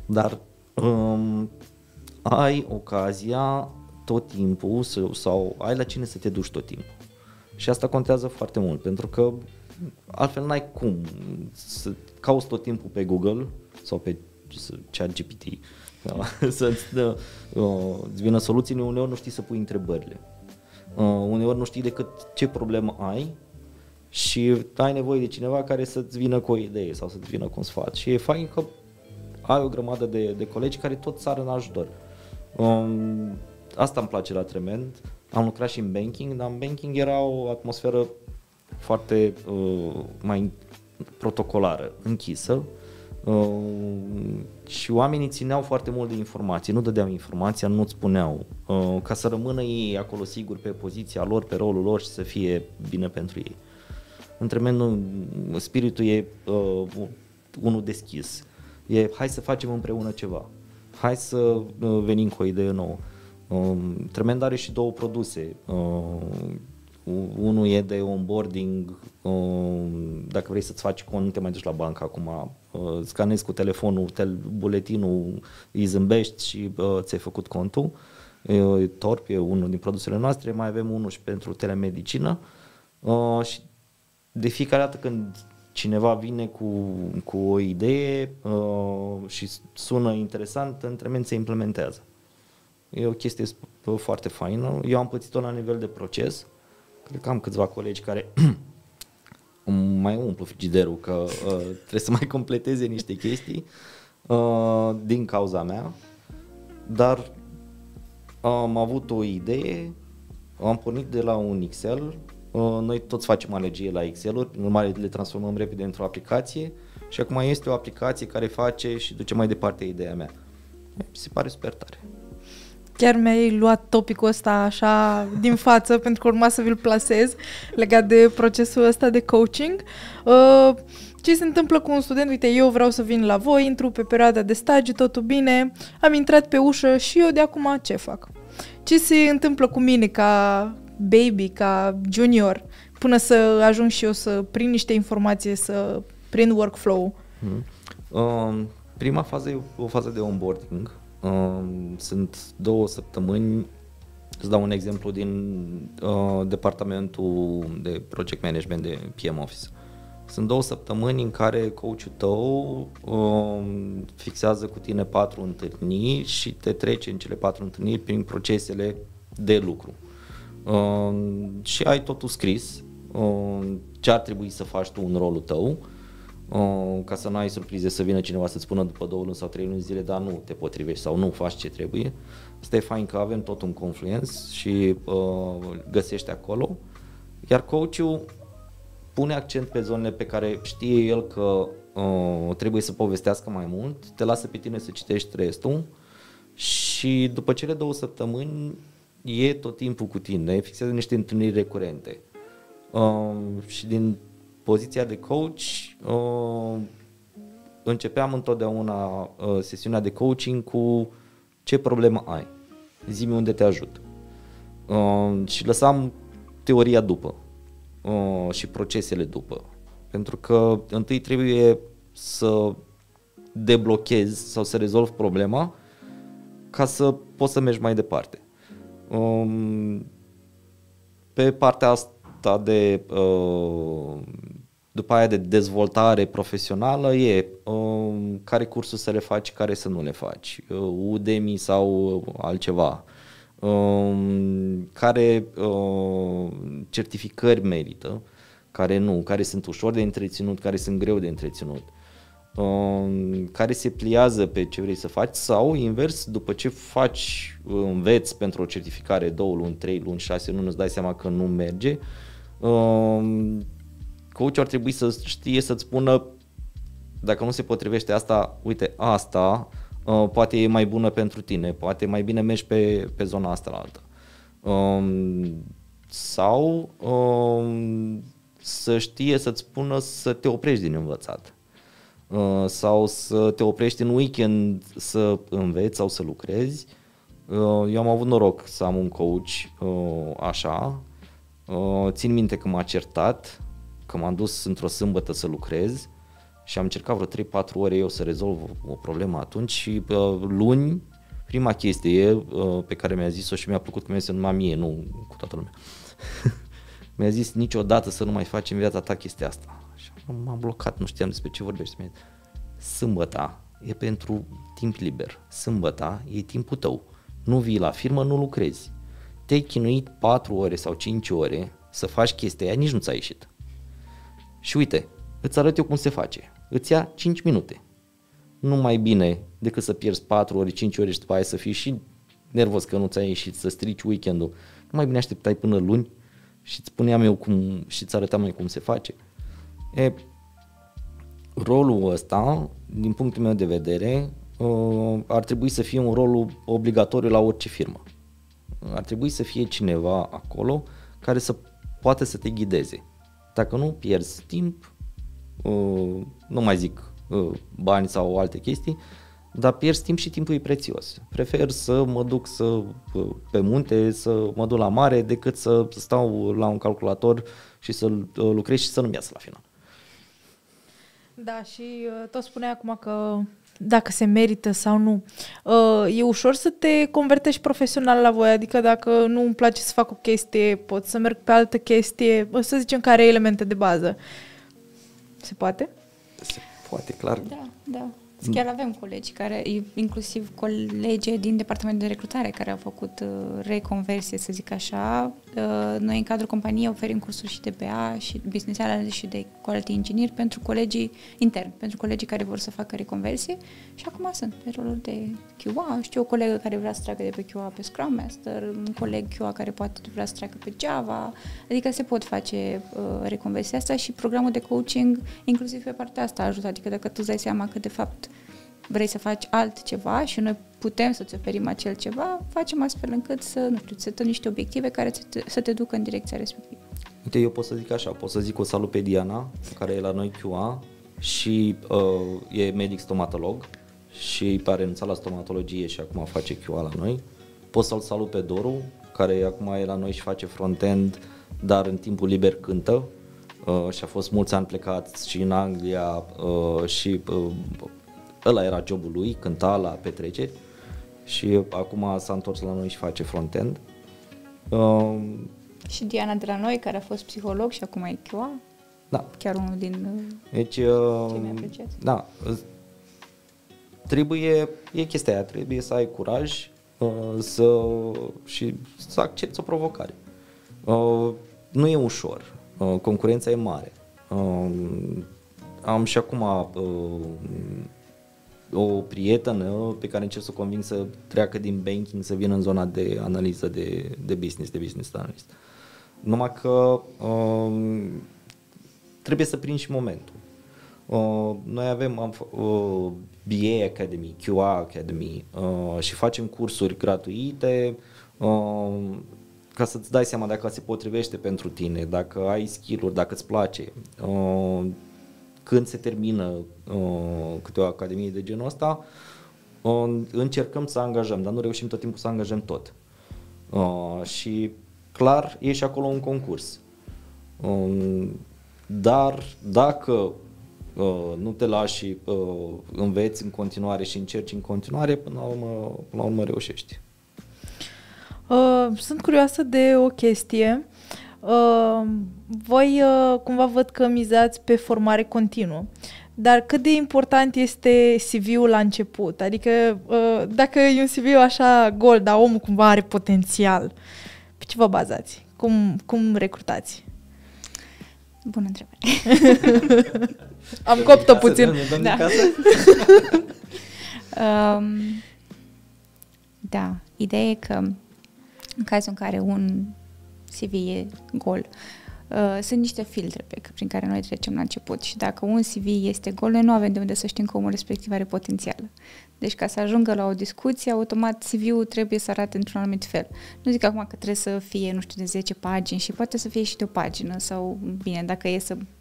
dar ai ocazia tot timpul sau ai la cine să te duci tot timpul. Și asta contează foarte mult, pentru că altfel n-ai cum să cauți tot timpul pe Google sau pe ChatGPT să-ți vină soluții, uneori nu știi să pui întrebările. Uneori nu știi decât ce problemă ai și ai nevoie de cineva care să-ți vină cu o idee sau să-ți vină cu un sfat. Și e fain că ai o grămadă de colegi care tot sar în ajutor. Asta îmi place la Tremend. Am lucrat și în banking, dar în banking era o atmosferă foarte mai protocolară, închisă. Și oamenii țineau foarte mult de informații, nu dădeau informația, nu-ți spuneau, ca să rămână ei acolo siguri pe poziția lor, pe rolul lor și să fie bine pentru ei. În Tremend spiritul e unul deschis, e hai să facem împreună ceva, hai să venim cu o idee nouă. Tremend are și 2 produse. Unul e de onboarding, dacă vrei să-ți faci cont, nu te mai duci la bancă acum, scanezi cu telefonul buletinul, îi zâmbești și ți-ai făcut contul. Torp e unul din produsele noastre, mai avem unul și pentru telemedicină și de fiecare dată când cineva vine cu o idee și sună interesant, în Tremend se implementează. E o chestie foarte faină. Eu am pățit-o la nivel de proces. Cred că am câțiva colegi care mai umplu frigiderul că trebuie să mai completeze niște chestii din cauza mea. Dar am avut o idee, am pornit de la un Excel. Noi toți facem alergie la Excel-uri, în urmare le transformăm repede într-o aplicație și acum este o aplicație care face și duce mai departe ideea mea. Mi se pare super tare. Chiar mi-ai luat topicul ăsta așa din față pentru că urma să vi-l plasez legat de procesul ăsta de coaching. Ce se întâmplă cu un student? Uite, eu vreau să vin la voi, intru pe perioada de stagiu, totul bine, am intrat pe ușă și eu de acum ce fac? Ce se întâmplă cu mine ca baby, ca junior, până să ajung și eu să prind niște informații, să prind workflow? Prima fază e o fază de onboarding. Sunt 2 săptămâni, îți dau un exemplu din departamentul de project management de PM Office. Sunt 2 săptămâni în care coachul tău fixează cu tine 4 întâlniri și te trece în cele 4 întâlniri prin procesele de lucru. Și ai totul scris, ce ar trebui să faci tu în rolul tău, ca să nu ai surprize să vină cineva să-ți spună după 2 luni sau 3 luni zile, dar nu te potrivești sau nu faci ce trebuie. Asta e fain că avem tot un Confluence și găsești acolo, iar coachul pune accent pe zonele pe care știe el că trebuie să povestească mai mult, te lasă pe tine să citești restul și după cele 2 săptămâni e tot timpul cu tine, fixează niște întâlniri recurente. Și din poziția de coach începeam întotdeauna sesiunea de coaching cu ce problemă ai, zi-mi unde te ajut. Și lăsam teoria după și procesele după, pentru că întâi trebuie să deblochezi sau să rezolvi problema ca să poți să mergi mai departe. Pe partea asta de după aia de dezvoltare profesională e care cursuri să le faci, care să nu le faci, Udemy sau altceva, care certificări merită, care nu, care sunt ușor de întreținut, care sunt greu de întreținut, care se pliază pe ce vrei să faci sau invers, după ce faci, înveți pentru o certificare 2 luni, 3 luni, 6 luni, îți dai seama că nu merge, coachul ar trebui să știe să-ți spună dacă nu se potrivește asta, uite, asta poate e mai bună pentru tine, poate mai bine mergi pe zona asta la altă. Sau să știe să-ți spună să te oprești din învățat. Sau să te oprești în weekend să înveți sau să lucrezi. Eu am avut noroc să am un coach așa. Țin minte că m-a certat, că m-am dus într-o sâmbătă să lucrez și am încercat vreo 3-4 ore eu să rezolv o problemă atunci și luni, prima chestie pe care mi-a zis-o și mi-a plăcut că mi-a zis numai mie, nu cu toată lumea. Mi-a zis niciodată să nu mai faci în viața ta chestia asta. Și m-am blocat, nu știam despre ce vorbești. Mi-a zis, sâmbăta e pentru timp liber, sâmbăta e timpul tău. Nu vii la firmă, nu lucrezi. Te-ai chinuit 4 ore sau 5 ore să faci chestia aia, nici nu ți-a ieșit. Și uite, îți arăt eu cum se face. Îți ia 5 minute. Nu mai bine decât să pierzi 4 ore, 5 ore și după aia să fii și nervos că nu ți-a ieșit, să strici weekendul. Nu mai bine așteptai până luni și îți spuneam eu cum și îți arătam eu cum se face. Rolul ăsta, din punctul meu de vedere, ar trebui să fie un rol obligatoriu la orice firmă. Ar trebui să fie cineva acolo care să poată să te ghideze. Dacă nu, pierzi timp, nu mai zic bani sau alte chestii, dar pierzi timp și timpul e prețios. Prefer să mă duc pe munte, să mă duc la mare, decât să stau la un calculator și să lucrez și să nu-mi iasă la final. Da, și tot spuneai acum că dacă se merită sau nu. E ușor să te convertești profesional la voi, adică dacă nu îmi place să fac o chestie, pot să merg pe altă chestie, să zicem care are elemente de bază. Se poate? Se poate, clar. Da. Chiar avem colegi care, inclusiv colegi din departamentul de recrutare care au făcut reconversie, să zic așa. Noi în cadrul companiei oferim cursuri și de BA și Business Analyst și de Quality Engineer pentru colegii interni, pentru colegii care vor să facă reconversie și acum sunt pe rolul de QA. Știu o colegă care vrea să treacă de pe QA pe Scrum Master, un coleg QA care poate vrea să treacă pe Java, adică se pot face reconversia asta și programul de coaching, inclusiv pe partea asta, ajută. Adică dacă tu îți dai seama că de fapt vrei să faci altceva și noi putem să-ți oferim acel ceva, facem astfel încât să setăm niște obiective care să te ducă în direcția respectivă. Uite, eu pot să zic așa, pot să zic o salut pe Diana, care e la noi QA și e medic stomatolog și a renunțat la stomatologie și acum face QA la noi. Pot să-l salut pe Doru, care acum e la noi și face front-end, dar în timpul liber cântă și a fost mulți ani plecat și în Anglia și ăla era jobul lui, cânta la petreceri și acum s-a întors la noi și face front-end. Și Diana de la noi, care a fost psiholog și acum e QA. Da. Chiar unul din deci, cei mai apreciați. Da. E chestia aia, trebuie să ai curaj și să accepti o provocare. Nu e ușor, concurența e mare. Am și acum o prietenă pe care încerc să o conving să treacă din banking să vină în zona de analiză de business analyst. Numai că trebuie să prinzi și momentul. Noi avem BA Academy, QA Academy și facem cursuri gratuite ca să-ți dai seama dacă se potrivește pentru tine, dacă ai skill-uri, dacă îți place. Când se termină câte o academie de genul ăsta, încercăm să angajăm, dar nu reușim tot timpul să angajăm tot. Și clar, e și acolo un concurs. Dar dacă nu te lași și înveți în continuare și încerci în continuare, până la urmă reușești. Sunt curioasă de o chestie. Voi cumva văd că mizați pe formare continuă, dar cât de important este CV-ul la început? Adică dacă e un CV așa gol, dar omul cumva are potențial, pe ce vă bazați? Cum recrutați? Bună întrebare. Am copt-o puțin. Da. Da, ideea e că în cazul în care un CV e gol, sunt niște filtre prin care noi trecem la început și dacă un CV este gol, noi nu avem de unde să știm că omul respectiv are potențial. Deci ca să ajungă la o discuție, automat CV-ul trebuie să arate într-un anumit fel. Nu zic acum că trebuie să fie, nu știu, de 10 pagini și poate să fie și de o pagină sau, bine,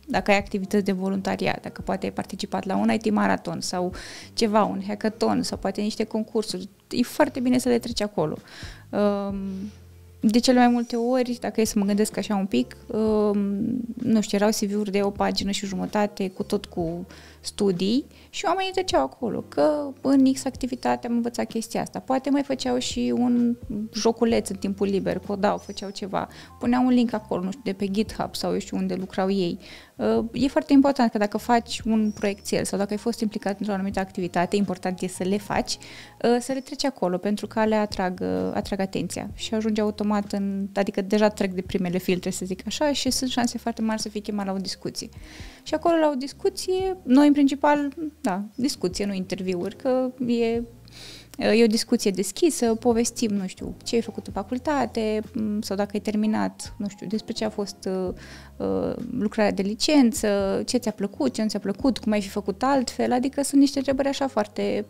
dacă ai activități de voluntariat, dacă poate ai participat la un IT maraton sau ceva, un hackathon sau poate niște concursuri, e foarte bine să le treci acolo. De cele mai multe ori, dacă e să mă gândesc așa un pic, nu știu, erau CV-uri de o pagină și jumătate, cu studii și oamenii treceau acolo, că în X activitate am învățat chestia asta. Poate mai făceau și un joculeț în timpul liber, codau, făceau ceva, puneau un link acolo, nu știu, de pe GitHub sau eu știu unde lucrau ei. E foarte important că dacă faci un proiectil sau dacă ai fost implicat într-o anumită activitate, important e să le faci, să le treci acolo, pentru că le atrag atenția și ajunge automat adică deja trec de primele filtre, să zic așa, și sunt șanse foarte mari să fii chemat la o discuție. Și acolo la o discuție, noi în principal, discuție, nu interviuri, că e o discuție deschisă, povestim, nu știu, ce ai făcut în facultate sau dacă ai terminat, nu știu, despre ce a fost lucrarea de licență, ce ți-a plăcut, ce nu ți-a plăcut, cum ai fi făcut altfel, adică sunt niște întrebări așa foarte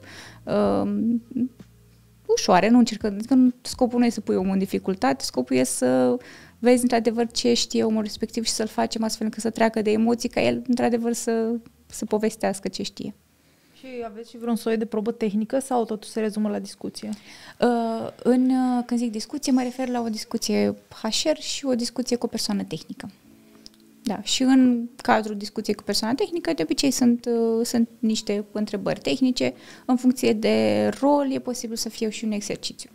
ușoare, nu încercăm, că scopul nu e să pui omul în dificultate, scopul e să vezi într-adevăr ce știe omul respectiv și să-l facem astfel încât să treacă de emoții, ca el într-adevăr să povestească ce știe. Și aveți și vreun soi de probă tehnică sau totul se rezumă la discuție? Când zic discuție, mă refer la o discuție HR și o discuție cu o persoană tehnică. Da, și în cadrul discuției cu persoana tehnică, de obicei sunt niște întrebări tehnice. În funcție de rol, e posibil să fie și un exercițiu.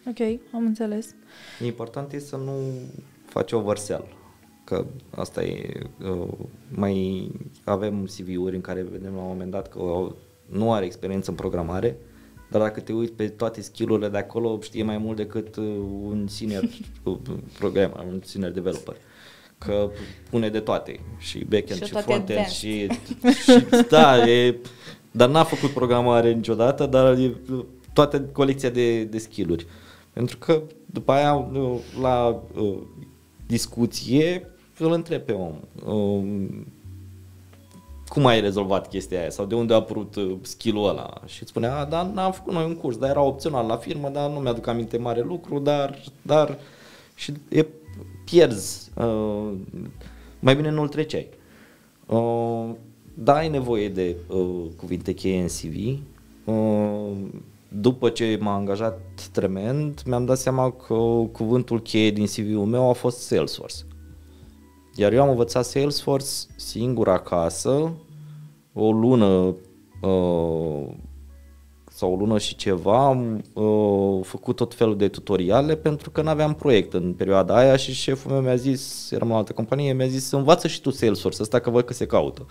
Ok, am înțeles. Important e să nu faci o vărseală, că asta e, mai avem CV-uri în care vedem la un moment dat că nu are experiență în programare, dar dacă te uiți pe toate skill-urile de acolo, știe mai mult decât un senior programmer, un senior developer. Că pune de toate, și backend și frontend și da, dar n-a făcut programare niciodată, dar e toată colecția de skill-uri. Pentru că după aia la discuție îl întreb pe om cum ai rezolvat chestia aia sau de unde a apărut skill-ul ăla, și îți spunea, dar n-am făcut noi un curs, dar era opțional la firmă, dar nu mi-aduc aminte mare lucru, dar și pierzi, mai bine nu-l treceai. Da, ai nevoie de cuvinte cheie în CV. După ce m-a angajat tremend, mi-am dat seama că cuvântul cheie din CV-ul meu a fost Salesforce. Iar eu am învățat Salesforce singur acasă, o lună sau o lună și ceva, am făcut tot felul de tutoriale pentru că n-aveam proiect în perioada aia și șeful meu mi-a zis, eram la altă companie, mi-a zis, învață și tu Salesforce ăsta că văd că se caută.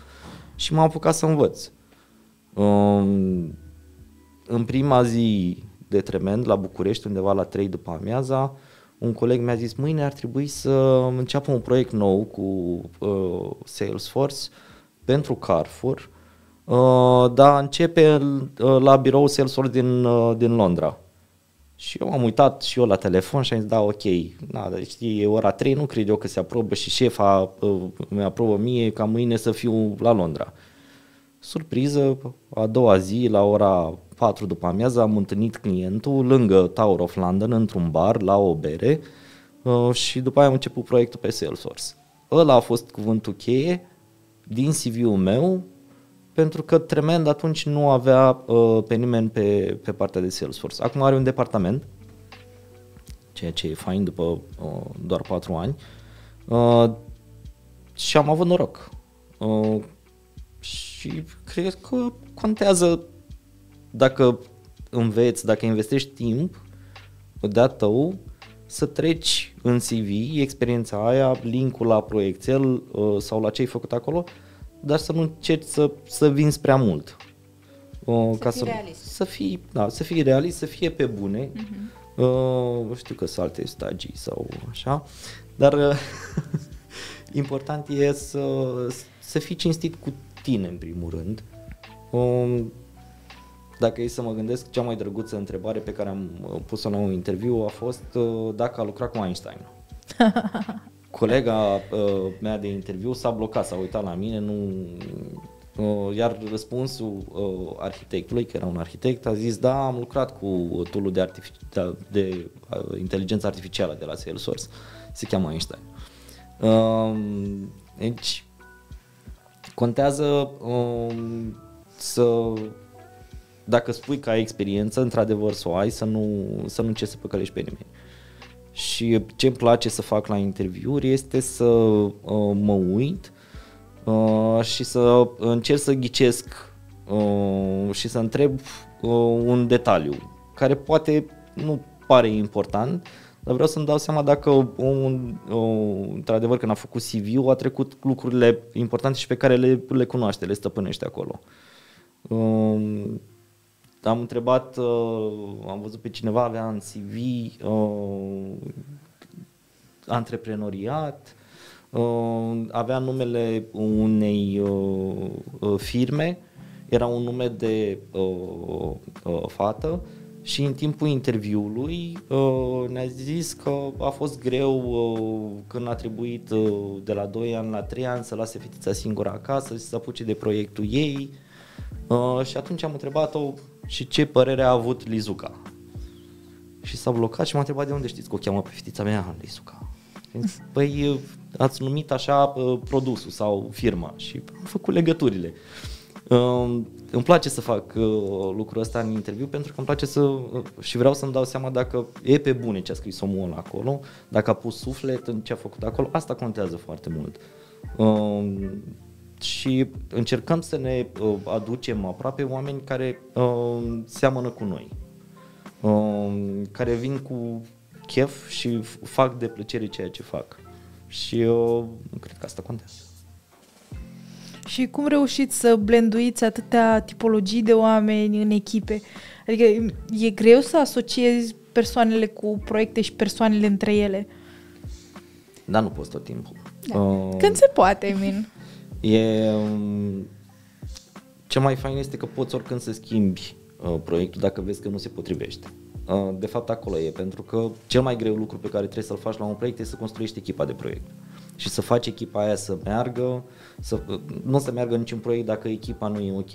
Și m-am apucat să învăț. În prima zi de tremend la București, undeva la 3 după amiaza, un coleg mi-a zis, mâine ar trebui să înceapă un proiect nou cu Salesforce pentru Carrefour, dar începe la birou Salesforce din Londra. Și eu am uitat și eu la telefon și am zis, da, ok, dar știi, e ora 3, nu cred eu că se aprobă și șefa mi-aprobă mie ca mâine să fiu la Londra. Surpriză, a doua zi, la ora 4 după amiază, am întâlnit clientul lângă Tower of London, într-un bar, la o bere, și după aia am început proiectul pe Salesforce. Ăla a fost cuvântul cheie din CV-ul meu, pentru că tremend atunci nu avea pe nimeni pe partea de Salesforce. Acum are un departament, ceea ce e fain după doar 4 ani, și am avut noroc. Și cred că contează dacă înveți, dacă investești timp de-a tău să treci în CV experiența aia, linkul la proiectel sau la ce ai făcut acolo, dar să nu încerci să vinzi prea mult. Să fii realist, să fie pe bune. Știu că sunt alte stagii sau așa, dar important e să fii cinstit cu tine în primul rând. Dacă e să mă gândesc, cea mai drăguță întrebare pe care am pus-o la un interviu a fost dacă a lucrat cu Einstein. Colega mea de interviu s-a blocat, s-a uitat la mine, iar răspunsul arhitectului, că era un arhitect, a zis, da, am lucrat cu tool-ul de inteligență artificială de la Salesforce, se cheamă Einstein. Deci, contează dacă spui că ai experiență, într-adevăr să o ai, să nu încerci să păcălești pe nimeni. Și ce îmi place să fac la interviuri este să mă uit și să încerc să ghicesc și să întreb un detaliu care poate nu pare important, dar vreau să-mi dau seama dacă într-adevăr când a făcut CV-ul a trecut lucrurile importante și pe care le cunoaște, le stăpânește acolo. Am întrebat, am văzut pe cineva, avea în CV antreprenoriat, avea numele unei firme, era un nume de fată și în timpul interviului ne-a zis că a fost greu când a trebuit de la 2 ani la 3 ani să lase fetița singură acasă și să apuce de proiectul ei. Și atunci am întrebat-o și ce părere a avut Lizuca. Și s-a blocat și m-a întrebat de unde știți că o cheamă pe fetița mea Lizuca. Păi ați numit așa produsul sau firma și am făcut legăturile. Îmi place să fac lucrul ăsta în interviu pentru că îmi place și vreau să-mi dau seama dacă e pe bune ce a scris omul acolo, dacă a pus suflet în ce a făcut acolo, asta contează foarte mult. Și încercăm să ne aducem aproape oameni care seamănă cu noi, care vin cu chef și fac de plăcere ceea ce fac. Și cred că asta contează. Și cum reușiți să blenduiți atâtea tipologii de oameni în echipe? Adică e greu să asociezi persoanele cu proiecte și persoanele între ele? Da, nu poți tot timpul. Da. Când se poate, Emin? Cel mai fain este că poți oricând să schimbi proiectul dacă vezi că nu se potrivește. De fapt acolo e, pentru că cel mai greu lucru pe care trebuie să-l faci la un proiect este să construiești echipa de proiect și să faci echipa aia să meargă, nu să meargă niciun proiect dacă echipa nu e ok.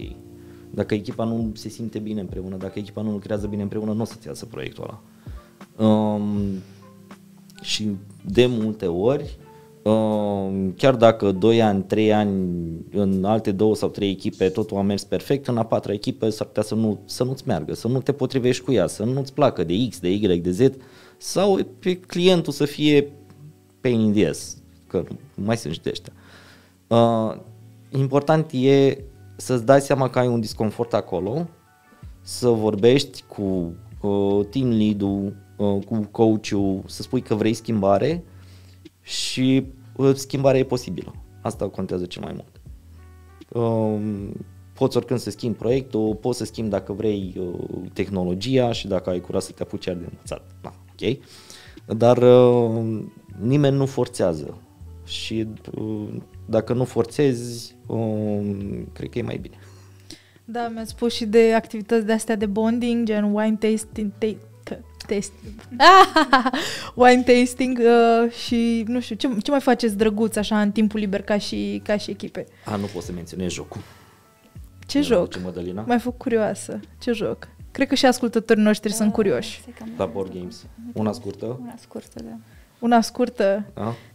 Dacă echipa nu se simte bine împreună, dacă echipa nu lucrează bine împreună, nu o să-ți iasă proiectul ăla. Și de multe ori, chiar dacă 2 ani, 3 ani în alte 2 sau 3 echipe totul a mers perfect, în a 4-a echipă s-ar putea să nu-ți meargă, să nu te potrivești cu ea, să nu-ți placă de X, de Y, de Z sau pe clientul să fie pain in the ass, că mai sunt și de ăștia. Important e să-ți dai seama că ai un disconfort acolo, să vorbești cu team lead-ul, cu coach-ul, să spui că vrei schimbare și schimbarea e posibilă. Asta contează cel mai mult. Poți oricând să schimbi proiectul, poți să schimbi dacă vrei tehnologia și dacă ai curaj să te apuci iar de învățat. Da, ok. Dar nimeni nu forțează și dacă nu forțezi, cred că e mai bine. Da, mi-ați spus și de activități de astea de bonding, gen wine tasting și nu știu, ce mai faceți drăguț așa în timpul liber ca și echipe? Nu pot să menționez jocul. Ce joc? M-ai făcut curioasă. Ce joc? Cred că și ascultătorii noștri sunt curioși. La board games. Una scurtă? Una scurtă, da. Una scurtă.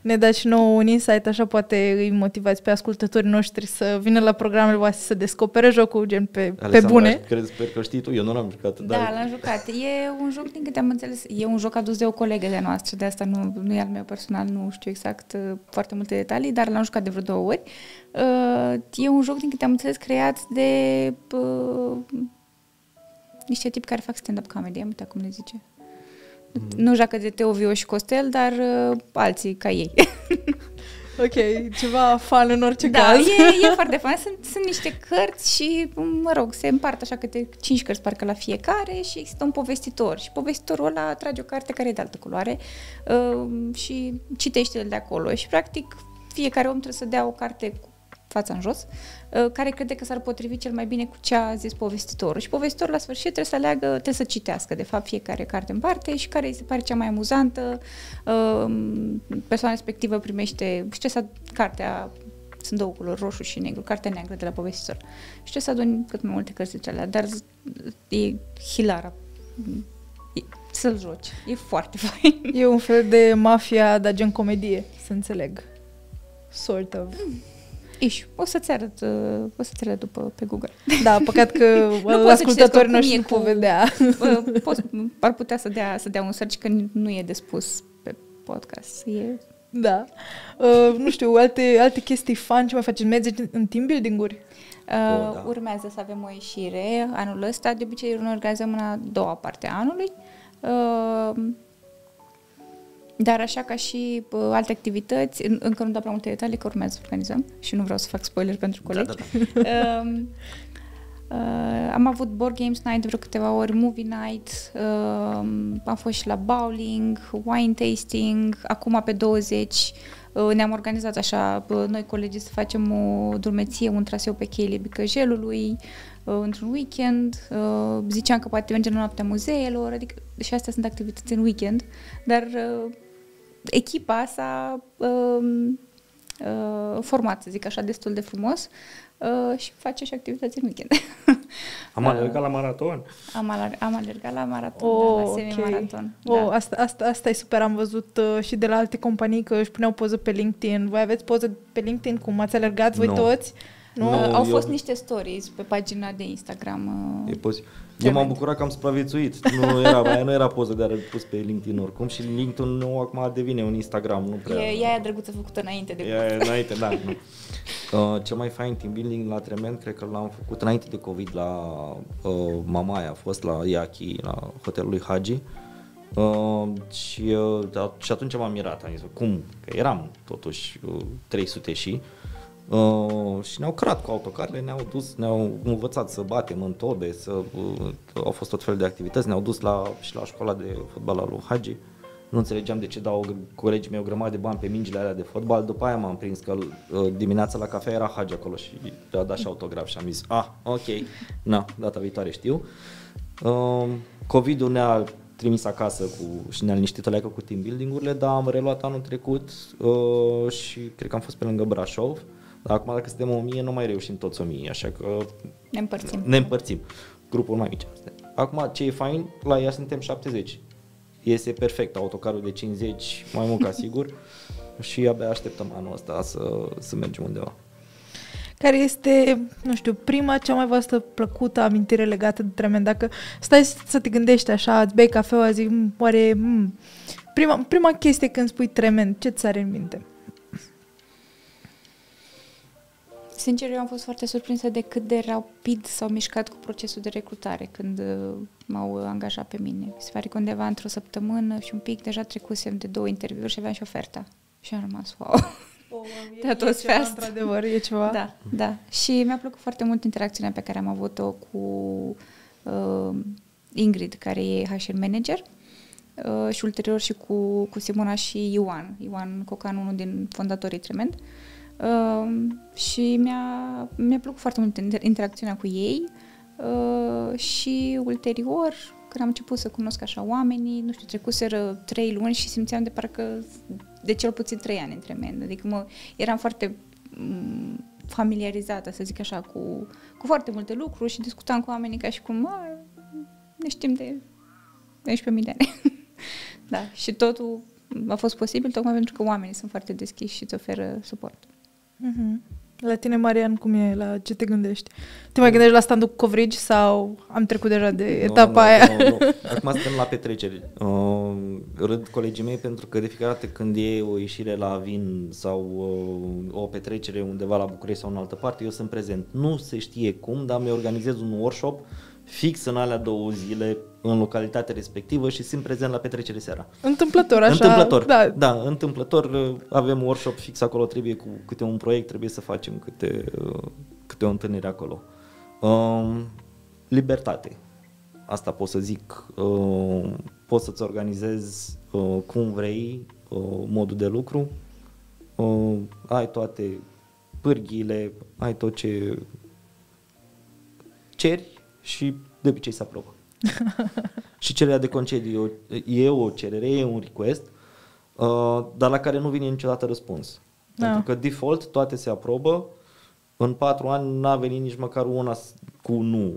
Ne dați și nouă un insight, așa poate îi motivați pe ascultătorii noștri să vină la programele voastre să descopere jocul gen pe bune. Sper că știi tu, eu nu l-am jucat. Da, l-am jucat. E un joc, din câte am înțeles, e un joc adus de o colegă de noastră, de asta nu e al meu personal, nu știu exact foarte multe detalii, dar l-am jucat de vreo 2 ori. E un joc, din câte am înțeles, creat de niște tipi care fac stand-up comedy, am uitat cum le zice. Nu joacă de Teo, Vio și Costel, dar alții ca ei. Ok, ceva fun în orice caz. Da, e foarte fun. Sunt niște cărți și, mă rog, se împart așa câte 5 cărți parcă la fiecare și există un povestitor. Și povestitorul ăla trage o carte care e de altă culoare și citește el de acolo. Și, practic, fiecare om trebuie să dea o carte cu fața în jos, care crede că s-ar potrivi cel mai bine cu ce a zis povestitorul. Și povestitorul la sfârșit trebuie să citească, de fapt, fiecare carte în parte și care îi se pare cea mai amuzantă. Persoana respectivă primește, cartea, sunt 2 culori, roșu și negru, cartea neagră de la povestitor. Și trebuie să aduni cât mai multe cărți de alea, dar e hilară. Să-l joci. E foarte fain. E un fel de mafia, dar gen comedie, să înțeleg. Sort of. O să-ți arăt după pe Google. Da, păcat că ascultătorii noștri nu pot vedea. Ar putea să dea un search, că nu e de spus pe podcast. Da. Nu știu, alte chestii fun, ce mai faceți? Mergeți în team building-uri? Da. Urmează să avem o ieșire anul ăsta. De obicei ne organizăm în a doua parte a anului. Dar așa ca și alte activități, încă nu dau prea multe detalii, că urmează să organizăm și nu vreau să fac spoiler pentru colegi. Da. Am avut board games night de vreo câteva ori, movie night, am fost și la bowling, wine tasting, acum pe 20 ne-am organizat așa, noi colegii, să facem o drumeție, un traseu pe cheile Bicăjelului, într-un weekend, ziceam că poate mergem la noaptea muzeelor, adică și astea sunt activități în weekend, dar echipa s-a format, să zic așa, destul de frumos și face și activități în weekend. Am alergat la maraton? Am alergat la maraton, la semi-maraton. Da. Asta e super, am văzut și de la alte companii că își puneau poză pe LinkedIn. Voi aveți poză pe LinkedIn cum ați alergat voi toți? Nu? Au fost niște stories pe pagina de Instagram. E posibil. Eu m-am bucurat că am supraviețuit. Nu era poză de a pus pe LinkedIn oricum și LinkedIn nu acum devine un Instagram. Nu prea. E aia drăguță făcută înainte de înainte, da. Nu. Cel mai fain team building la Trement, cred că l-am făcut înainte de COVID la Mamaia, a fost la Iachi, la hotelul lui Hagi. Și atunci m-am mirat, am zis, cum? Că eram totuși 300 și ne-au cărat cu autocarele, ne-au învățat să batem în tobe, au fost tot felul de activități, ne-au dus și la școala de fotbal al lui Hagi. Nu înțelegeam de ce dau colegii mei o grămadă de bani pe mingile alea de fotbal, după aia m-am prins că dimineața la cafea era Hagi acolo și a dat și autograf și am zis, ok, data viitoare știu. COVID-ul ne-a trimis acasă și ne-a liniștit aleacă cu team building-urile, dar am reluat anul trecut și cred că am fost pe lângă Brașov. Dar acum dacă suntem 1000, nu mai reușim toți 1000, așa că ne împărțim. Grupuri mai mici. Acum ce e fain, la ea suntem 70. Iese perfect autocarul de 50, mai mult ca sigur, și abia așteptăm anul ăsta să mergem undeva. Care este, nu știu, cea mai voastră plăcută amintire legată de Trement? Dacă stai să te gândești așa, îți bei cafeaua, zic, oare... Prima chestie când spui Trement, ce ți sare în minte? Sincer, eu am fost foarte surprinsă de cât de rapid s-au mișcat cu procesul de recrutare când m-au angajat pe mine. Mi se pare că undeva într-o săptămână și un pic deja trecusem de 2 interviuri și aveam și oferta. Și am rămas, wow. E ceva, într-adevăr, e ceva. Da. Și mi-a plăcut foarte mult interacțiunea pe care am avut-o cu Ingrid, care e HR manager, și ulterior și cu Simona și Ioan Cocan, unul din fondatorii Trement. Și mi-a plăcut foarte mult interacțiunea cu ei și ulterior, când am început să cunosc așa oamenii, nu știu, trecuseră 3 luni și simțeam de parcă de cel puțin 3 ani în Trement. Adică eram foarte familiarizată, să zic așa, cu foarte multe lucruri și discutam cu oamenii ca și cum ne știm de 11.000 de ani. Da, și totul a fost posibil tocmai pentru că oamenii sunt foarte deschiși și îți oferă suport. La tine, Marian, cum e? La ce te gândești? Te mai gândești la stand-up coverage sau am trecut deja de etapa aia? Nu. Acum suntem la petreceri. Râd colegii mei pentru că de fiecare dată când e o ieșire la vin sau o petrecere undeva la București sau în altă parte, eu sunt prezent. Nu se știe cum, dar mi-organizez un workshop fix în alea 2 zile în localitatea respectivă și sunt prezent la petrecere seara. Întâmplător, așa? Întâmplător, da, întâmplător. Avem workshop fix acolo, trebuie cu câte un proiect, trebuie să facem câte o întâlnire acolo. Libertate. Asta pot să zic. Poți să-ți organizezi cum vrei modul de lucru. Ai toate pârghiile, ai tot ce ceri și de obicei se aprobă. Și cererea de concediu e o cerere, e un request, dar la care nu vine niciodată răspuns. Pentru că default toate se aprobă. În 4 ani n-a venit nici măcar una cu nu,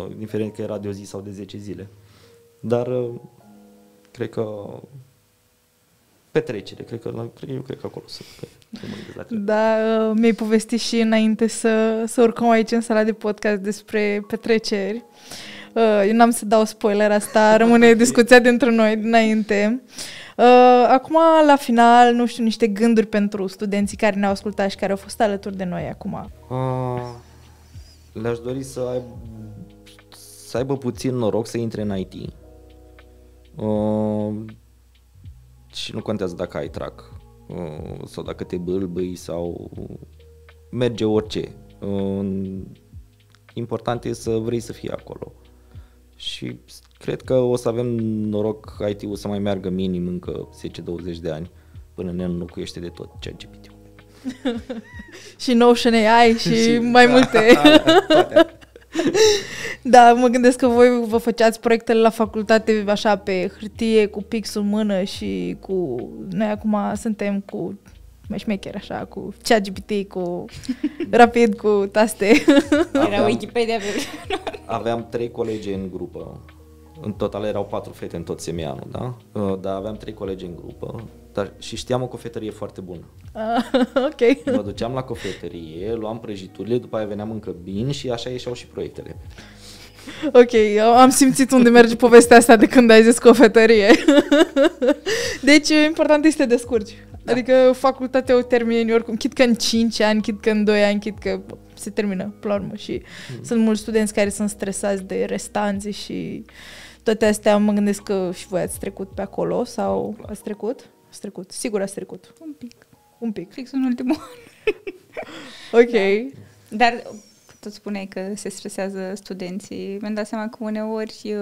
indiferent că era de o zi sau de 10 zile. Dar cred că petrecere, eu cred că acolo sunt. Da, mi-ai povestit și înainte să urcăm aici în sala de podcast despre petreceri. Eu n-am să dau spoiler, asta rămâne discuția dintre noi dinainte. Acum, la final, nu știu, niște gânduri pentru studenții care ne-au ascultat și care au fost alături de noi acum. Le-aș dori să aibă puțin noroc să intre în IT. Și nu contează dacă ai trac sau dacă te bâlbâi sau merge orice. Important e să vrei să fii acolo. Și cred că o să avem noroc IT-ul să mai meargă minim încă 10-20 de ani până ne înlocuiește de tot ChatGPT-ul. Și Notion AI și mai multe. Da, mă gândesc că voi vă făceați proiectele la facultate așa pe hârtie, cu pixul în mână și cu... Noi acum suntem cu șmecheri așa, cu ChatGPT, cu rapid, cu taste. Era Wikipedia pe... Aveam 3 colegi în grupă. În total erau 4 fete în tot semianul, da? Dar aveam 3 colegi în grupă și știam o cofetărie foarte bună. Ok. Mă duceam la cofetărie, luam prăjiturile, după aia veneam în căbin și așa ieșeau și proiectele. Ok, am simțit unde merge povestea asta de când ai zis cofetărie. Deci, important este să te descurci. Da. Adică facultatea o termini oricum, chit că în 5 ani, chit că în 2 ani, chit că se termină, pe la urmă. Și sunt mulți studenți care sunt stresați de restanțe și toate astea. Mă gândesc că și voi ați trecut pe acolo sau ați trecut? Ați trecut, sigur ați trecut. Un pic. Fix în ultimul an. Ok. Da. Dar tot spuneai că se stresează studenții. Mi-am dat seama că uneori,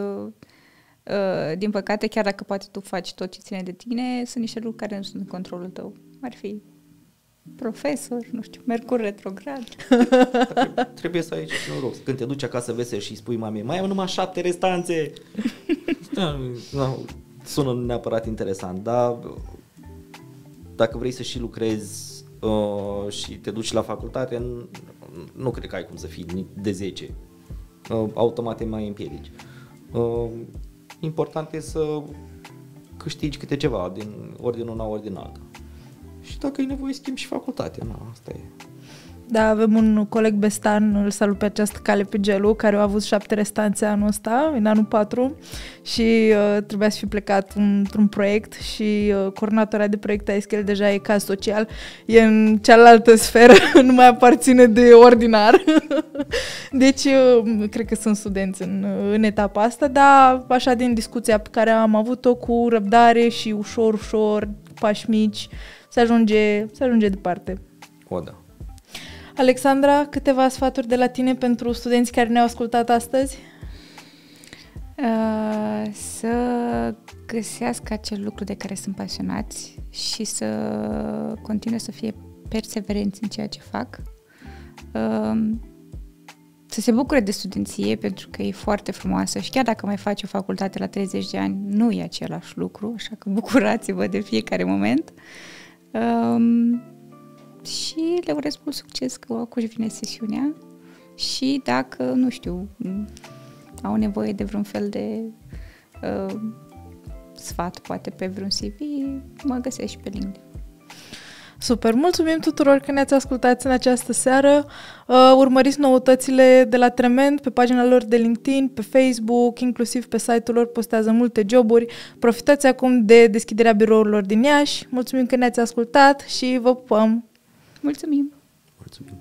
din păcate, chiar dacă poate tu faci tot ce ține de tine, sunt niște lucruri care nu sunt în controlul tău. Ar fi profesor, nu știu, Mercur retrograd. Trebuie să ai și noroc. Când te duci acasă vesel și îi spui mamei, mai am numai 7 restanțe. Sună neapărat interesant, dar dacă vrei să și lucrezi și te duci la facultate, nu cred că ai cum să fii de 10. Automat te mai împiedici. Important e să câștigi câte ceva, ori din una, ori din alta. Și dacă ai nevoie, schimbi și facultatea. Asta e. Da, avem un coleg bestan, îl salut pe această cale pe Gelu, care a avut 7 restanțe anul ăsta, în anul 4 și trebuia să fi plecat într-un proiect și coordonatora de proiect a zis că el deja e caz social, e în cealaltă sferă, nu mai aparține de ordinar. Deci, cred că sunt studenți în etapa asta, dar așa din discuția pe care am avut-o cu răbdare și ușor, pași mici, se ajunge departe. O, da. Alexandra, câteva sfaturi de la tine pentru studenții care ne-au ascultat astăzi? Să găsească acel lucru de care sunt pasionați și să continue să fie perseverenți în ceea ce fac. Să se bucure de studenție, pentru că e foarte frumoasă și chiar dacă mai faci o facultate la 30 de ani, nu e același lucru, așa că bucurați-vă de fiecare moment. Și le urez mult succes că acum își vine sesiunea și dacă, nu știu, au nevoie de vreun fel de sfat, poate pe vreun CV, mă găsesc și pe LinkedIn. Super, mulțumim tuturor că ne-ați ascultat în această seară. Urmăriți noutățile de la Trement pe pagina lor de LinkedIn, pe Facebook, inclusiv pe site-ul lor postează multe joburi. Profitați acum de deschiderea birourilor din Iași. Mulțumim că ne-ați ascultat și vă pupăm! Mulțumim! Mulțumim!